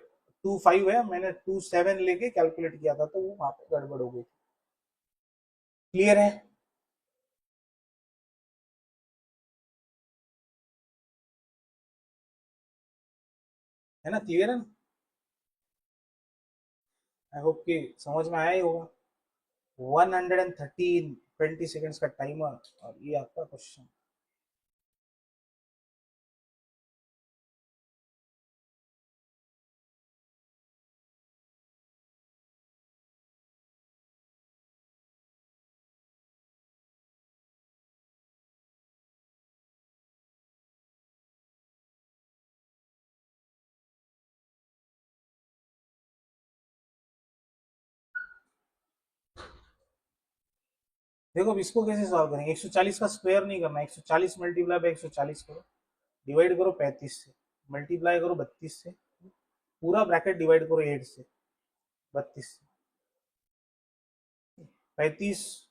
2 5 है, मैंने 2 7 लेके कैलकुलेट किया था तो वो वहां पे गड़बड़ हो गई। क्लियर है ना, क्लियर है ना, आई होप कि समझ में आया ही होगा। 113 20 सेकेंड्स का टाइमर और ये आपका क्वेश्चन। देखो अब इसको कैसे सॉल्व करेंगे, 140 का स्क्वायर नहीं करना, 140 मल्टीप्लाई बाय 140 करो, डिवाइड करो 35 से, मल्टीप्लाई करो 32 से, पूरा ब्रैकेट डिवाइड करो 8 से, 32 से, 35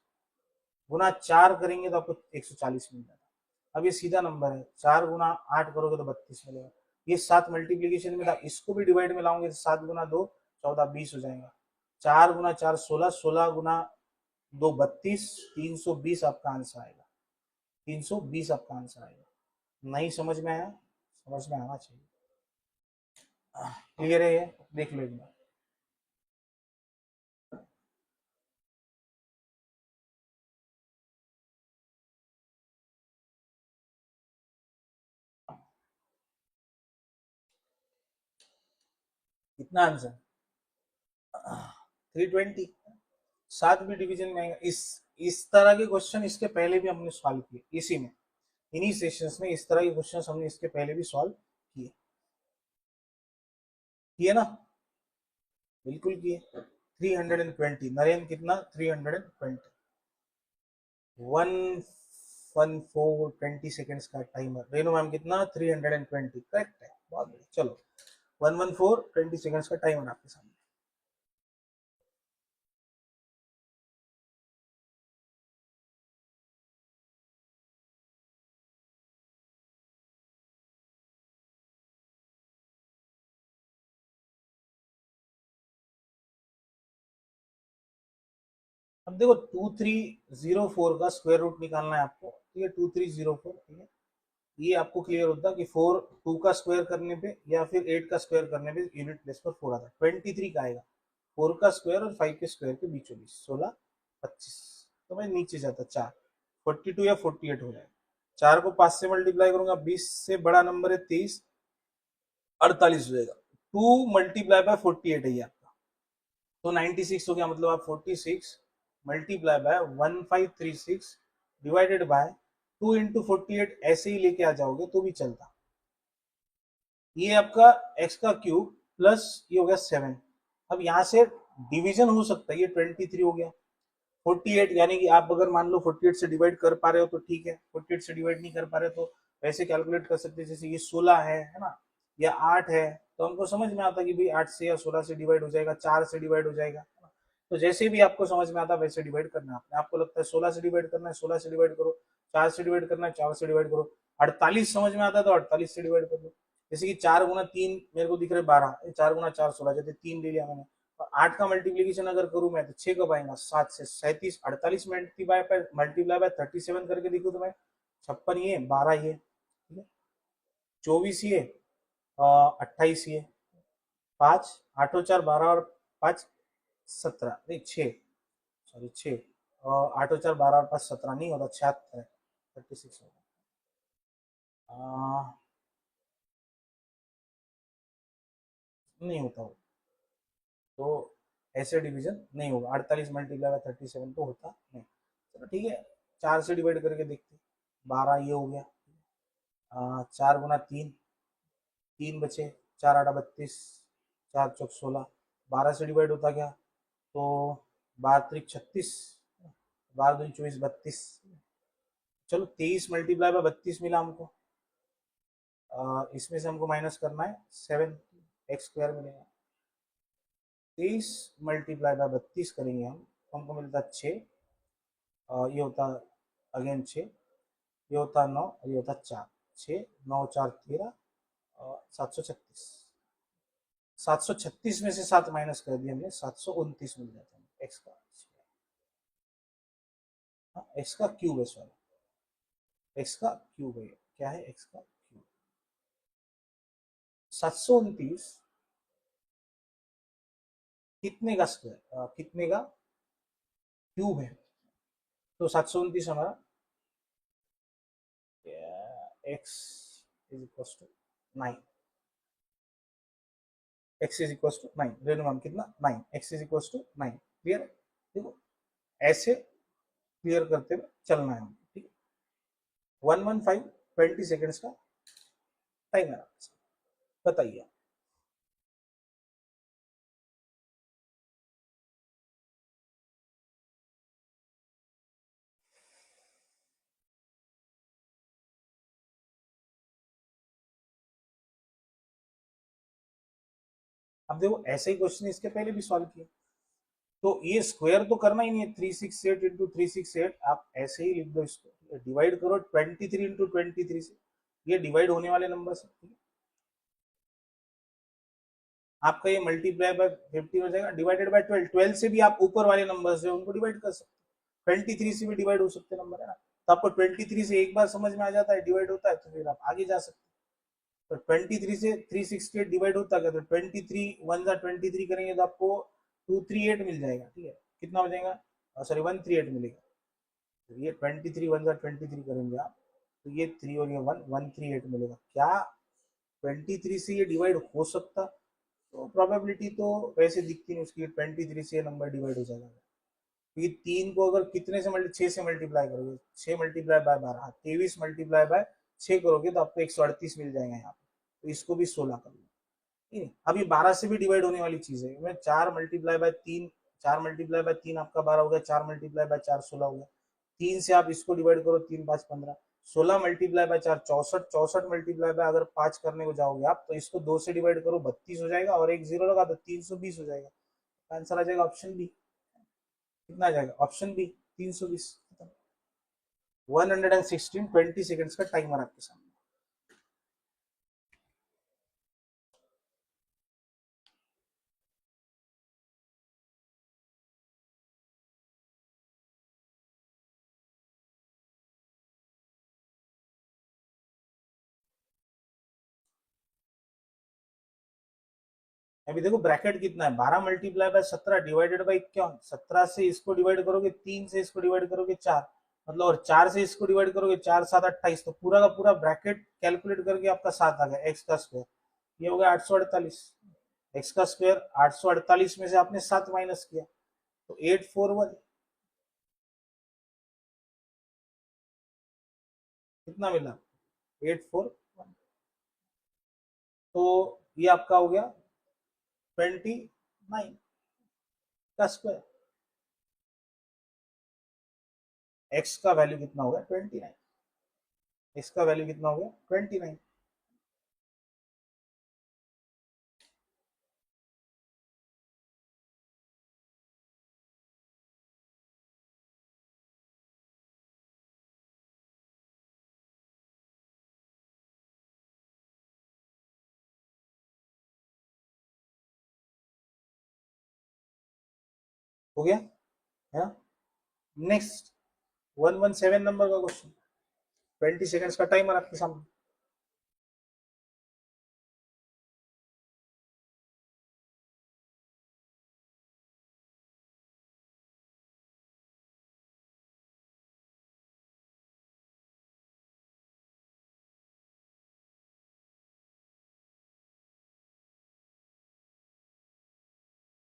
गुना 4 करेंगे तो आपको 140 मिल जाएगा। अब ये सीधा नंबर है, 4 गुना 8 करोगे तो 32 मिलेगा। ये 7 मल्टीप्लीकेशन में था, इसको भी डिवाइड में लाऊंगे तो 7 गुना 2 14 20 हो जाएगा। 4 गुना 4 16, 16 गुना 2 32, 320 आपका आंसर आएगा। 320 आपका आंसर आएगा। नहीं समझ में आया? समझ में आना चाहिए। क्लियर है ये? देख लो एक बार। कितना आंसर? 320। 7 भी डिवीजन में आएगा। इस तरह के क्वेश्चन इसके पहले भी हमने सॉल्व किए, इसी में, इन्हीं सेशंस में इस तरह के क्वेश्चन हमने इसके पहले भी सॉल्व किए, किए ना? बिल्कुल किए। 320, नरेंद्र कितना? 320। 114 20 सेकेंड्स का टाइमर। रेनू मैम कितना? 320। करेक्ट है, बहुत बढ़िया। चलो 114 20 सेकेंड्स का टाइमर आपके सामने। अब देखो 2304 का स्क्वायर रूट निकालना है आपको, ठीक है? 2304, ठीक है? ये आपको क्लियर होता है कि 4 2 का स्क्वायर करने पे या फिर 8 का स्क्वायर करने पे यूनिट प्लेस पर 4 आता है। 23 का आएगा 4 का स्क्वायर और 5 के स्क्वायर के बीचों बीच 16 25, तो मैं नीचे जाता 4 42 या 48 हो जाएगा। 4 को 5 से मल्टीप्लाई करूंगा, 20 से बड़ा नंबर है 23, 48 हो जाएगा। 2 मल्टीप्लाई बाय 48 है ये आपका, तो 96 हो गया। मतलब आप 46 multiply by 1536 divided by 2 into 48 ऐसे ही लेके आ जाओगे तो भी चलता। ये आपका x का क्यूब प्लस ये हो गया 7। अब यहां से डिवीजन हो सकता है, ये 23 हो गया। 48 यानी कि आप अगर मान लो 48 से डिवाइड कर पा रहे हो तो ठीक है, 48 से डिवाइड नहीं कर पा रहे तो वैसे कैलकुलेट कर सकते हैं, जैसे ये 16 है ना, या 8 है, तो हमको समझ में आता कि भाई 8 से या 16 से डिवाइड हो जाएगा, 4 से डिवाइड हो जाएगा। तो जैसे भी आपको समझ में आता है वैसे डिवाइड करना है आपने। आपको लगता है 16 से डिवाइड करना है, 16 से डिवाइड करो। 4 से डिवाइड करना है, 4 से डिवाइड करो। 48 समझ में आता है तो 48 से डिवाइड कर लो। जैसे कि 4 गुना 3 मेरे को दिख रहा है 12, 4 गुना 4 16, जैसे 3 ले लिया मैंने। और 8 का मल्टीप्लीकेशन अगर करूं मैं तो 6 कब आएगा? 7 से 37, 48 मल्टीप्लाई बाय 37 करके देखो तो मैं 56 ये 12 ये, ठीक है? 24 ये 28 ये 5 8 4 12 और 5 17, नहीं 6, सॉरी 6, 8 4 12 और 5 17 नहीं होता, 76 है, 36 होगा। नहीं होता हो तो ऐसे डिवीजन नहीं होगा। 48 मल्टीप्लाई बाय 37 तो होता नहीं। चलो ठीक है, 4 से डिवाइड करके देखते। 12 ये हो गया, 4 गुना 3, 3 बचे, 4 8 32, 4 चौक 16, 12 से डिवाइड होता क्या? तो 12 त्रिक 36, 12 दूनी 24 32। चलो 23 मल्टीप्लाई बाय 32 मिला हमको। इसमें से हमको माइनस करना है 7, एक्स स्क्वायर मिलेगा। 23 मल्टीप्लाई बाय 32 करेंगे हम तो हमको मिलता है 6, ये होता अगेन 6, ये होता 9 और ये होता 4। 6 9 4 13, 736। 736 में से 7 माइनस कर दिया हमने, 729 मिल जाता है एक्स का। एक्स का क्यूब है, सॉरी एक्स का क्यूब है। क्या है? एक्स का क्यूब। 729 कितने का स्क्वायर, कितने का क्यूब है? तो 729 हमारा X is equal to 9। X is equal to 9, Renu ma'am कितना? 9, X is equal to 9। Clear? देखो ऐसे क्लियर करते हुए चलना है, ठीक है? 115 20 सेकेंड्स का टाइम है, बताइए। अब देखो ऐसे ही क्वेश्चन इसके पहले भी सॉल्व किए, तो ये स्क्वायर तो करना ही नहीं है, 368 इंटू 368 आप ऐसे ही लिख दो, इसको डिवाइड करो 23 इंटू 23 से, ये डिवाइड होने वाले नंबर से, आपका ये मल्टीप्लाई बाय 15 हो जाएगा, डिवाइडेड बाय 12, 12 से भी आप ऊपर वाले नंबर है उनको डिवाइड कर सकते हैं, 23 से भी डिवाइड हो सकते नंबर है ना, तो आपको 23 से एक बार समझ में आ जाता है डिवाइड होता है, तो फिर आप आगे जा सकते हैं। तो 23 से 368 डिवाइड होता है, तो 23 वन जा 23 करेंगे तो आपको 238 मिल जाएगा, ठीक है, कितना हो जाएगा, सॉरी 138 मिलेगा, तो ये 23 वन जा 23 करेंगे आप, तो ये 3 और ये 138 मिलेगा, क्या 23 से ये डिवाइड हो सकता, तो प्रोबेबिलिटी तो वैसे दिखती नहीं उसकी, 23 से ये नंबर डिवाइड हो जाएगा, क्योंकि 3 को अगर कितने से 6 से मल्टीप्लाई करोगे, 6 मल्टीप्लाई बाय 12, 23 मल्टीप्लाई बाय 6 करोगे तो आपको 138 मिल जाएगा यहाँ पे, तो इसको भी 16 कर लो, ठीक है। अभी 12 से भी डिवाइड होने वाली चीज है, 4 मल्टीप्लाई बाय 3, 4 मल्टीप्लाई बाय 3 आपका 12 हो गया, 4 मल्टीप्लाई बाय 4 16 हो गया, 3 से आप इसको डिवाइड करो, 3 5 15, 16 मल्टीप्लाई बाय 4 64, 64 मल्टीप्लाई बाय अगर 5 करने को जाओगे आप, तो इसको 2 से डिवाइड करो 32 हो जाएगा, और एक जीरो लगा तो 320 हो जाएगा, आंसर आ जाएगा ऑप्शन बी, कितना आ जाएगा ऑप्शन बी 320। 116, 20 सेकंड्स का टाइमर आपके सामने। अभी देखो ब्रैकेट कितना है, 12 मल्टीप्लाई बाय 17 डिवाइडेड बाई 51, 17 से इसको डिवाइड करोगे, 3 से इसको डिवाइड करोगे 4, मतलब, और 4 से इसको डिवाइड करोगे 4 7 28, तो पूरा का पूरा ब्रैकेट कैलकुलेट करके आपका 7 आ गया, एक्स का स्क्वायर, ये हो गया 848, एक्स का स्क्वायर 848 में से आपने 7 माइनस किया, तो 841, कितना मिला 841, तो ये आपका हो गया 29 का स्क्वायर, एक्स का वैल्यू कितना होगा 29, एक्स का वैल्यू कितना हो गया 29। हो गया है ना, नेक्स्ट 117 नंबर का क्वेश्चन, 20 सेकंड्स का टाइमर आपके सामने।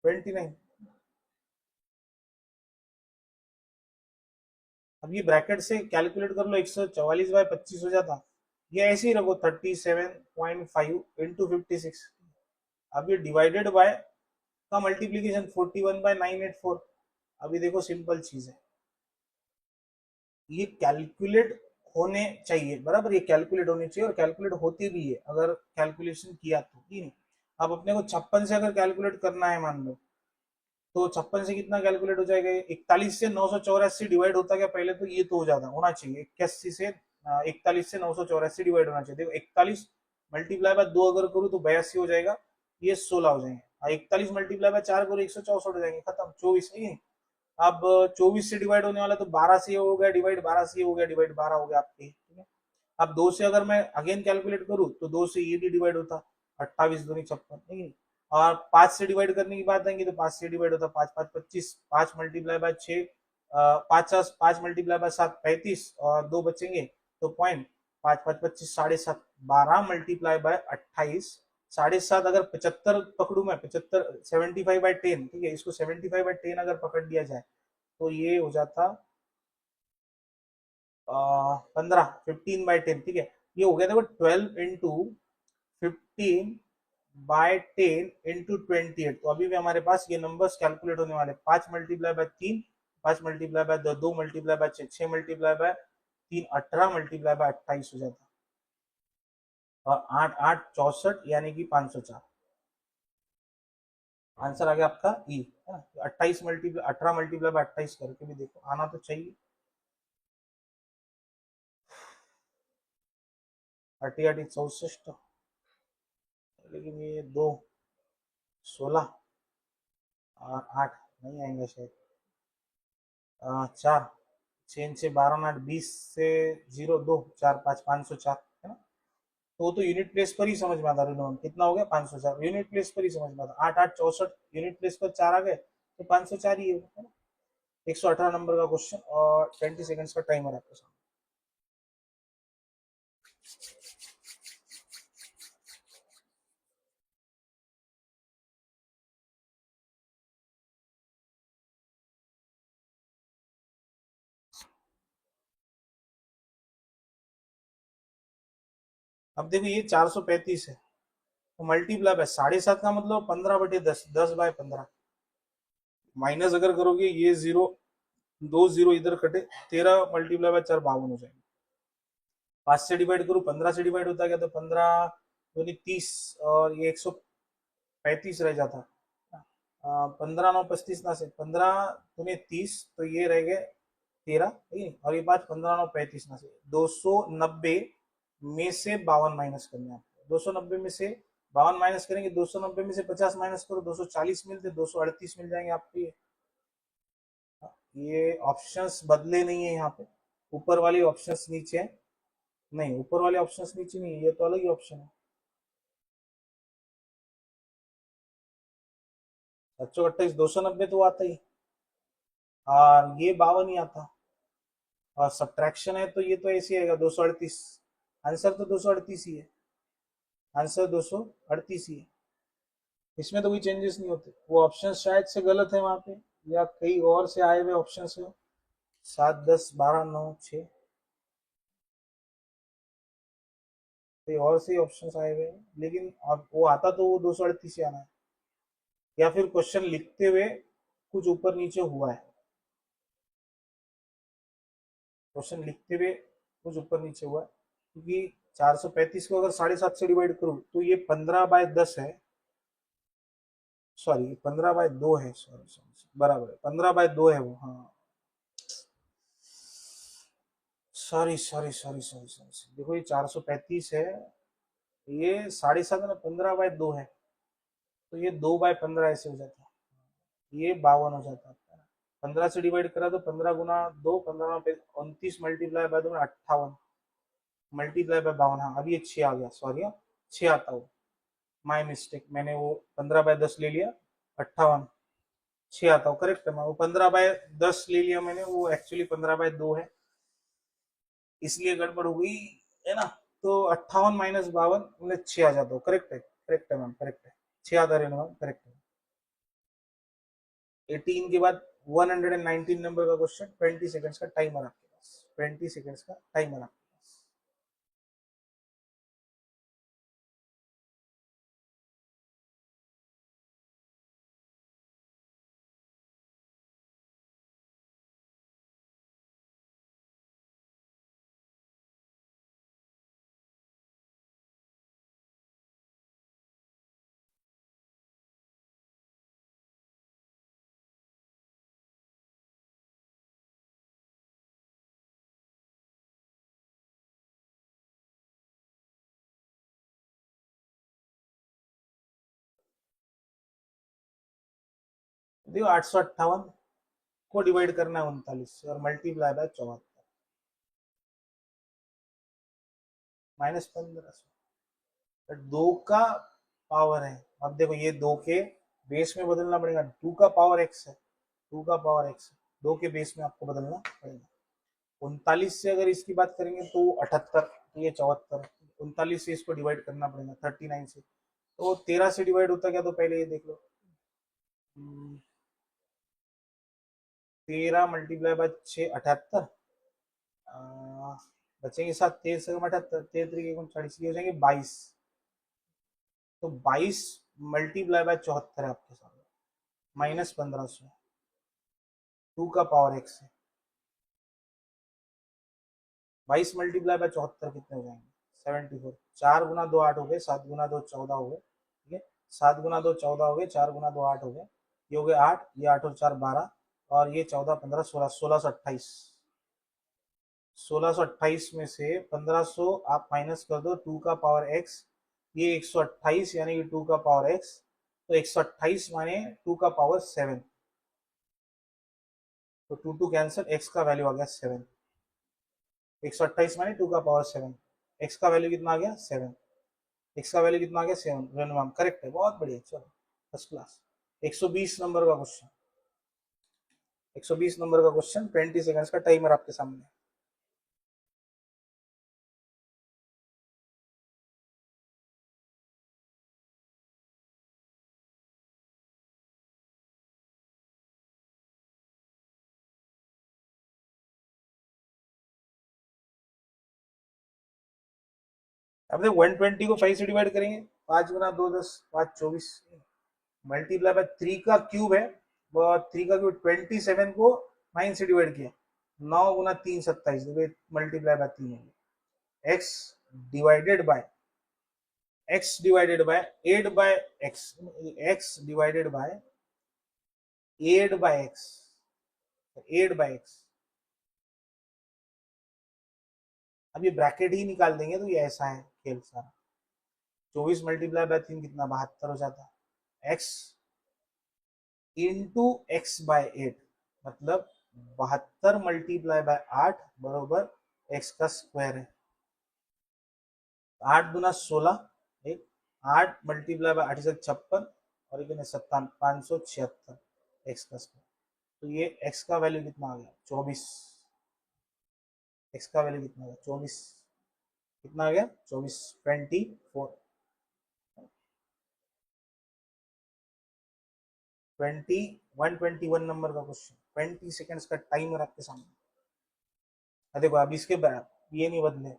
29, अब ये ब्रैकेट से कैलकुलेट कर लो, 144 बाय 25 हो जाता, ये ऐसे ही रखो 37.5 इंटू 56, अब ये डिवाइडेड बाय का मल्टीप्लीकेशन 41 बाय 984, अभी देखो सिंपल चीज है, ये कैलकुलेट होने चाहिए, बराबर, ये कैलकुलेट होनी चाहिए और कैलकुलेट होती भी है अगर कैलकुलेशन किया तो, ठीक है। अब अपने को 56 से अगर कैलकुलेट करना है मान लो, तो 56 से कितना कैलकुलेट हो जाएगा, 41 से 984 डिवाइड होता क्या पहले, तो ये तो हो जाता होना चाहिए 81 से 41 से 984 डिवाइड होना चाहिए, देखो 41 मल्टीप्लाई बाय 2 अगर करूँ तो 82 हो जाएगा, ये 16 हो जाएंगे, 41 मल्टीप्लाई बाय 4 करो 164 हो जाएंगे, खत्म 24 नहीं, अब 24 से डिवाइड होने वाला तो 12 से हो गया डिवाइड, 12 से हो गया डिवाइड, 12 हो गया आपके, ठीक है। अब 2 से अगर मैं अगेन कैलकुलेट करूँ तो 2 से ये भी डिवाइड होता, 28 दूनी 56, नहीं, और 5 से डिवाइड करने की बात आएंगे तो 5 से डिवाइड होता, 5 5 25, 5 मल्टीप्लाई बाय 6, 5 मल्टीप्लाई बाय 7 35, और 2 बचेंगे तो पॉइंट, 5 5 25 7.5, 12 मल्टीप्लाई बाय 28, 7.5 अगर 75 पकड़ू मैं, 75 75/10, ठीक है, इसको 75/10 अगर पकड़ लिया जाए तो ये हो जाता 15 ठीक है, ये हो गया, देखो 12 इंटू 15/10 इंटू 28, तो अभी भी हमारे पास ये नंबर्स कैलकुलेट होने वाले, 5 multiply by 3, 5 multiply by 2 multiply by 6, 6 multiply by 3 18 multiply by 28 हो जाता, और 8 8 64 यानी कि 504, आंसर आ गया आपका ई, है ना। 28 मल्टीप्लाई 18 मल्टीप्लाई बाय 28 करके भी देखो, आना तो चाहिए। 68 64, लेकिन ये दो 16 और 8 नहीं आएंगे शायद। 4 6 से 12 8 20 से 0 2 4 5 504, है ना। तो वो तो यूनिट प्लेस पर ही समझ में आता है। कितना हो गया 504, यूनिट प्लेस पर ही समझ में आता। 8 8 64 यूनिट प्लेस पर 4 आ गए तो 504 ही है ना। 118 नंबर का क्वेश्चन और 20 सेकंड्स का टाइमर आपके सामने। अब देखो ये 435 है, तो मल्टीप्लाई बाय 7.5 का मतलब 15/10, 10/15। माइनस अगर करोगे ये जीरो, दो जीरो इधर कटे, 13 मल्टीप्लाई बाय 4 52 हो जाएंगे। 5 से डिवाइड करूँ, 15 से डिवाइड होता गया तो 15 दूनी 30 और ये 135 रह जाता। 15 9 35 ना से 15 दूनी 30, तो ये रह गए 13, ठीक है। और ये बात 15 9 35 ना से 290 में से 52 माइनस करने आपको। 290 में से 52 माइनस करेंगे, 290 में से 50 माइनस करो, 240 मिलते, 238 मिल जाएंगे आपको। ये ऑप्शंस बदले नहीं है यहाँ पे, ऊपर वाले ऑप्शंस नीचे है। नहीं, ऊपर वाले ऑप्शंस नीचे नहीं है, ये तो अलग ही ऑप्शन है। 728 290 तो आता ही, और ये 52 ही आता। और सब्ट्रैक्शन है तो ये तो ऐसे आएगा 238। आंसर तो 238 ही है, आंसर 238 ही है। इसमें तो कोई चेंजेस नहीं होते। वो ऑप्शन शायद से गलत है वहां पे, या कई और से आए हुए ऑप्शन है। 7 10 12 9 6, कई और से ऑप्शन आए हुए हैं, लेकिन अब वो आता तो वो 238 ही आना है। या फिर क्वेश्चन लिखते हुए कुछ ऊपर नीचे हुआ है, क्वेश्चन लिखते हुए कुछ ऊपर नीचे हुआ है, क्योंकि 435 को अगर 7.5 से डिवाइड करूं तो ये 15/10 है। सॉरी 15/2 है, सॉरी सॉरी बराबर है, 15/2 है वो, हाँ। Sorry sorry sorry sorry sorry, देखो ये 435 है, ये 7.5 ना 15/2 है, तो ये 2/15 ऐसे हो जाता है, ये 52 हो जाता है। 15 से डिवाइड करा तो 15 गुना 2, 15 29 मल्टीप्लाई बाय 2 58, मल्टीप्लाई बाय 52। हाँ अब ये 6 आ गया, सॉरी 6 आता हो, माई मिस्टेक, मैंने वो 15/10 ले लिया, 58 6 आता हो, करेक्ट है। मैं वो 15/10 ले लिया मैंने, वो एक्चुअली 15/2 है, इसलिए गड़बड़ हो गई, है ना। तो 58 माइनस 52 में 6 आ जाता हो, करेक्ट है, करेक्ट है मैम, करेक्ट है। 6 आता रहना मैम, करेक्ट है। 18 के बाद 119 नंबर का क्वेश्चन, 20 सेकंड्स का टाइमर आपके पास, 20 सेकंड्स का टाइमर आपके पास। देखो 858 को डिवाइड करना है 39 से और मल्टीप्लाई बाय 74, -1500, दो का पावर है। अब देखो ये दो के बेस में बदलना पड़ेगा, 2 का पावर x है, 2 का पावर x है, 2 के बेस में आपको बदलना पड़ेगा। 39 से अगर इसकी बात करेंगे तो 78, तो ये 74, 39 से इसको डिवाइड करना पड़ेगा 39 से, तो 13 से डिवाइड होता क्या, तो पहले ये देख लो। 13 मल्टीप्लाई बाय 6 78, बचेंगे 7, 13 से 78, 13 39 हो जाएंगे 22, तो 22 मल्टीप्लाई बाय 74 है आपके सामने, -1500, 2 का पावर x है। 22 मल्टीप्लाई बाय 74 कितने हो जाएंगे, 74। 4 गुना 2 8 हो गए, 7 गुना 2 14 हो गए, ठीक है। 7 गुना 2 14 हो गए, 4 गुना 2 8 हो गए, ये हो गए 8, ये 8 और 4 12, और ये 14 15 16, 1628। 1628 में से 1500 आप माइनस कर दो 2 का पावर x, ये 128 यानी कि 2 का पावर x, तो 128 माने 2 का पावर 7, तो 2 2 कैंसिल, x का वैल्यू आ गया 7। 128 माने 2 का पावर 7, x का वैल्यू कितना आ गया 7, x का वैल्यू कितना आ गया 7, रेनोवाम करेक्ट है, बहुत बढ़िया, चलो फर्स्ट क्लास। 120 नंबर का क्वेश्चन, 120 नंबर का क्वेश्चन, 20 सेकंड्स का टाइमर आपके सामने। अब देखो 120 को 5 से डिवाइड करेंगे, 5 गुना 2 10, 5 24, मल्टीप्लाई बाय 3 का क्यूब है, वो 3 का क्यूब 27 को 9 से डिवाइड किया, 9 गुना 3 27, देखो मल्टीप्लाई बाय 3 है, x divided by 8 by x divided by 8 by x, 8 by x। अब ये ब्रैकेट ही निकाल देंगे तो ये ऐसा है खेल सारा। 24 मल्टीप्लाई बाय 3 कितना 72 हो जाता है, x इंटू एक्स बाय 8, मतलब 72 मल्टीप्लाई बाय 8 बरोबर x का स्क्वायर है। 8 गुना 16, एक 8 मल्टीप्लाई बाय 8 से 56, और एक 57, 576 x का स्क्वायर, तो ये x का वैल्यू कितना आ गया 24, x का वैल्यू कितना आ गया 24, कितना आ गया 24, 24, 121 नंबर का क्वेश्चन, 20 सेकंड्स का टाइमर आपके सामने। देखो अब इसके ये नहीं बदले,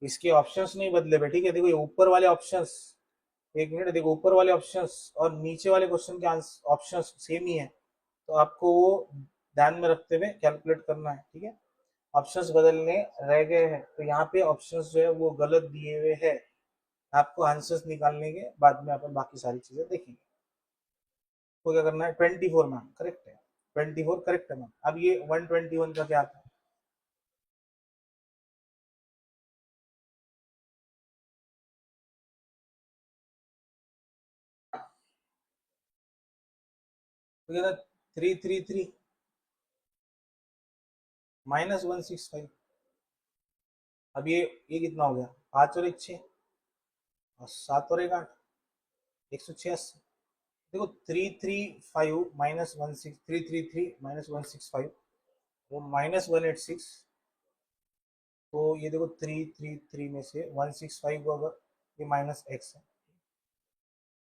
इसके ऑप्शंस नहीं बदले बे, ठीक है। देखो ये ऊपर वाले ऑप्शंस, एक मिनट, देखो ऊपर वाले ऑप्शंस और नीचे वाले क्वेश्चन के ऑप्शंस सेम ही है, तो आपको वो ध्यान में रखते हुए कैलकुलेट करना है, ठीक है। ऑप्शंस बदलने रह गए हैं, तो यहाँ पे ऑप्शंस जो है वो गलत दिए हुए हैं, आपको आंसर्स निकालने के बाद में अपन बाकी सारी चीजें देखेंगे। तो क्या करना है, 24 मैम करेक्ट है, 24 करेक्ट है मैम। अब ये 121 का क्या था, तो क्या था 333 माइनस 165। अब ये कितना हो गया, 5 और 1 6, और 7 और 1 8, 186। देखो 335 माइनस 16, 333 माइनस 165, वो माइनस 186, तो ये देखो 333 में से 165 को अगर ये माइनस एक्स है,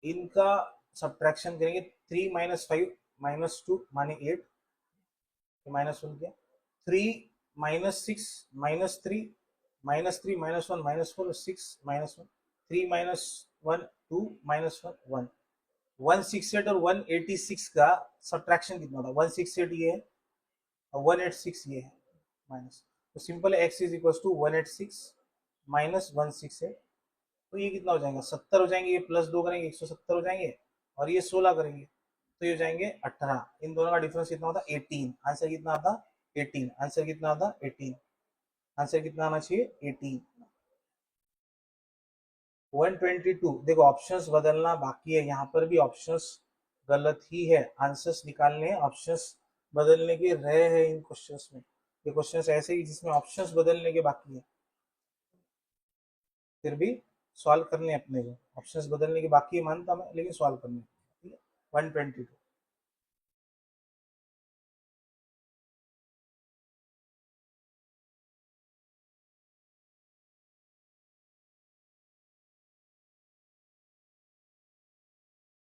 इनका सब्ट्रैक्शन करेंगे, 3 माइनस 5 माइनस 2 माने 8, माइनस 1 किया, 3 minus 6 minus 3 minus 3 minus 1 minus 4, 6 minus 1, 3 minus 1 2 minus 1 1, 168 और 186 का सब्ट्रैक्शन कितना था, 168 ये है और 186 ये है माइनस, तो सिंपल है x is equal to 186 minus 168, तो ये कितना हो जाएगा 70 हो जाएंगे, ये प्लस 2 करेंगे 170 हो जाएंगे, और ये 16 करेंगे तो ये हो जाएंगे 18, इन दोनों का डिफरेंस कितना होता 18, आंसर कितना आता 18, आंसर कितना आता 18, आंसर कितना आना चाहिए 18। 122, देखो ऑप्शंस बदलना बाकी है, यहाँ पर भी ऑप्शंस गलत ही है, आंसर्स निकालने ऑप्शंस बदलने के रहे हैं इन क्वेश्चंस में, ये क्वेश्चंस ऐसे ही जिसमें ऑप्शंस बदलने के बाकी है, फिर भी सॉल्व करने अपने को, ऑप्शंस बदलने के बाकी है मानता मैं, लेकिन सॉल्व करने, ठीक है। 122,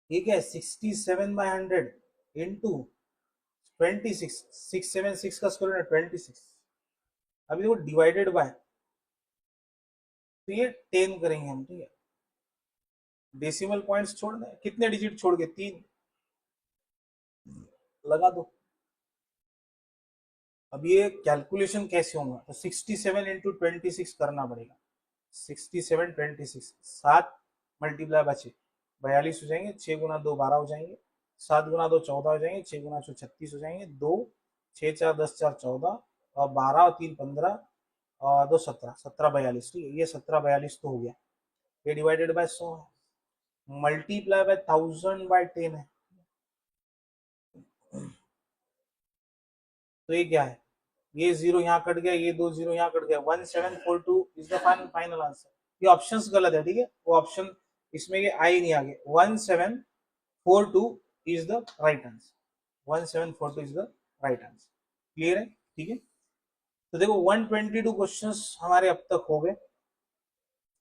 ठीक है, 67/100 इंटू 26, 676 का स्क्वायर 26, अभी देखो डिवाइडेड बाय, तो ये 10 करेंगे हम, ठीक है, डेसिमल पॉइंट्स छोड़ दें, कितने डिजिट छोड़ के 3 लगा दो। अब ये कैलकुलेशन कैसे होगा, तो 67 इंटू 26 करना पड़ेगा, 67 26, 7 मल्टीप्लाई बचे, 42 हो जाएंगे, 6 गुना 2 12 हो जाएंगे, 7 गुना 2 14 हो जाएंगे, 6 गुना 6 36 हो जाएंगे, 2 6 4 10 4 14 और 12 और 3 15 और 2 17 17 42। ठीक है, ये 17 42 तो हो गया। ये डिवाइडेड बाय 100 है, मल्टीप्लाई बाय 1000 बाय 10 है। तो ये क्या है, ये जीरो यहाँ कट गया, ये 2 जीरो यहाँ कट गया, 1742 इज द फाइनल आंसर। ये ऑप्शंस गलत है, ठीक है, वो ऑप्शन इसमें ये आई नहीं आगे, 1742 is the right answer, 1742 is the right answer. Clear है, ठीक है। तो देखो 122 क्वेश्चंस हमारे अब तक हो गए,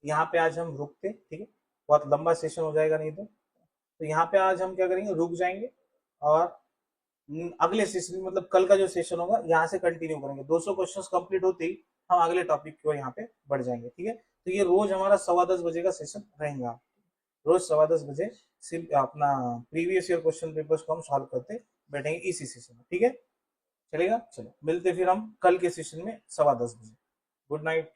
यहाँ पे आज हम रुकते, ठीक है, बहुत लंबा सेशन हो जाएगा नहीं तो यहाँ पे आज हम क्या करेंगे, रुक जाएंगे और अगले सेशन मतलब कल का जो सेशन होगा यहाँ से कंटिन्यू करेंगे। 200 क्वेश्चंस कंप्लीट होते ही हम अगले टॉपिक की ओर यहाँ पे बढ़ जाएंगे, ठीक है। तो ये रोज हमारा 10:15 बजे का सेशन रहेगा, रोज 10:15 बजे सिर्फ अपना प्रीवियस ईयर क्वेश्चन पेपर्स को हम सॉल्व करते बैठेंगे इसी सेशन में, ठीक है, चलेगा। चलो मिलते फिर हम कल के सेशन में 10:15 बजे। Good night.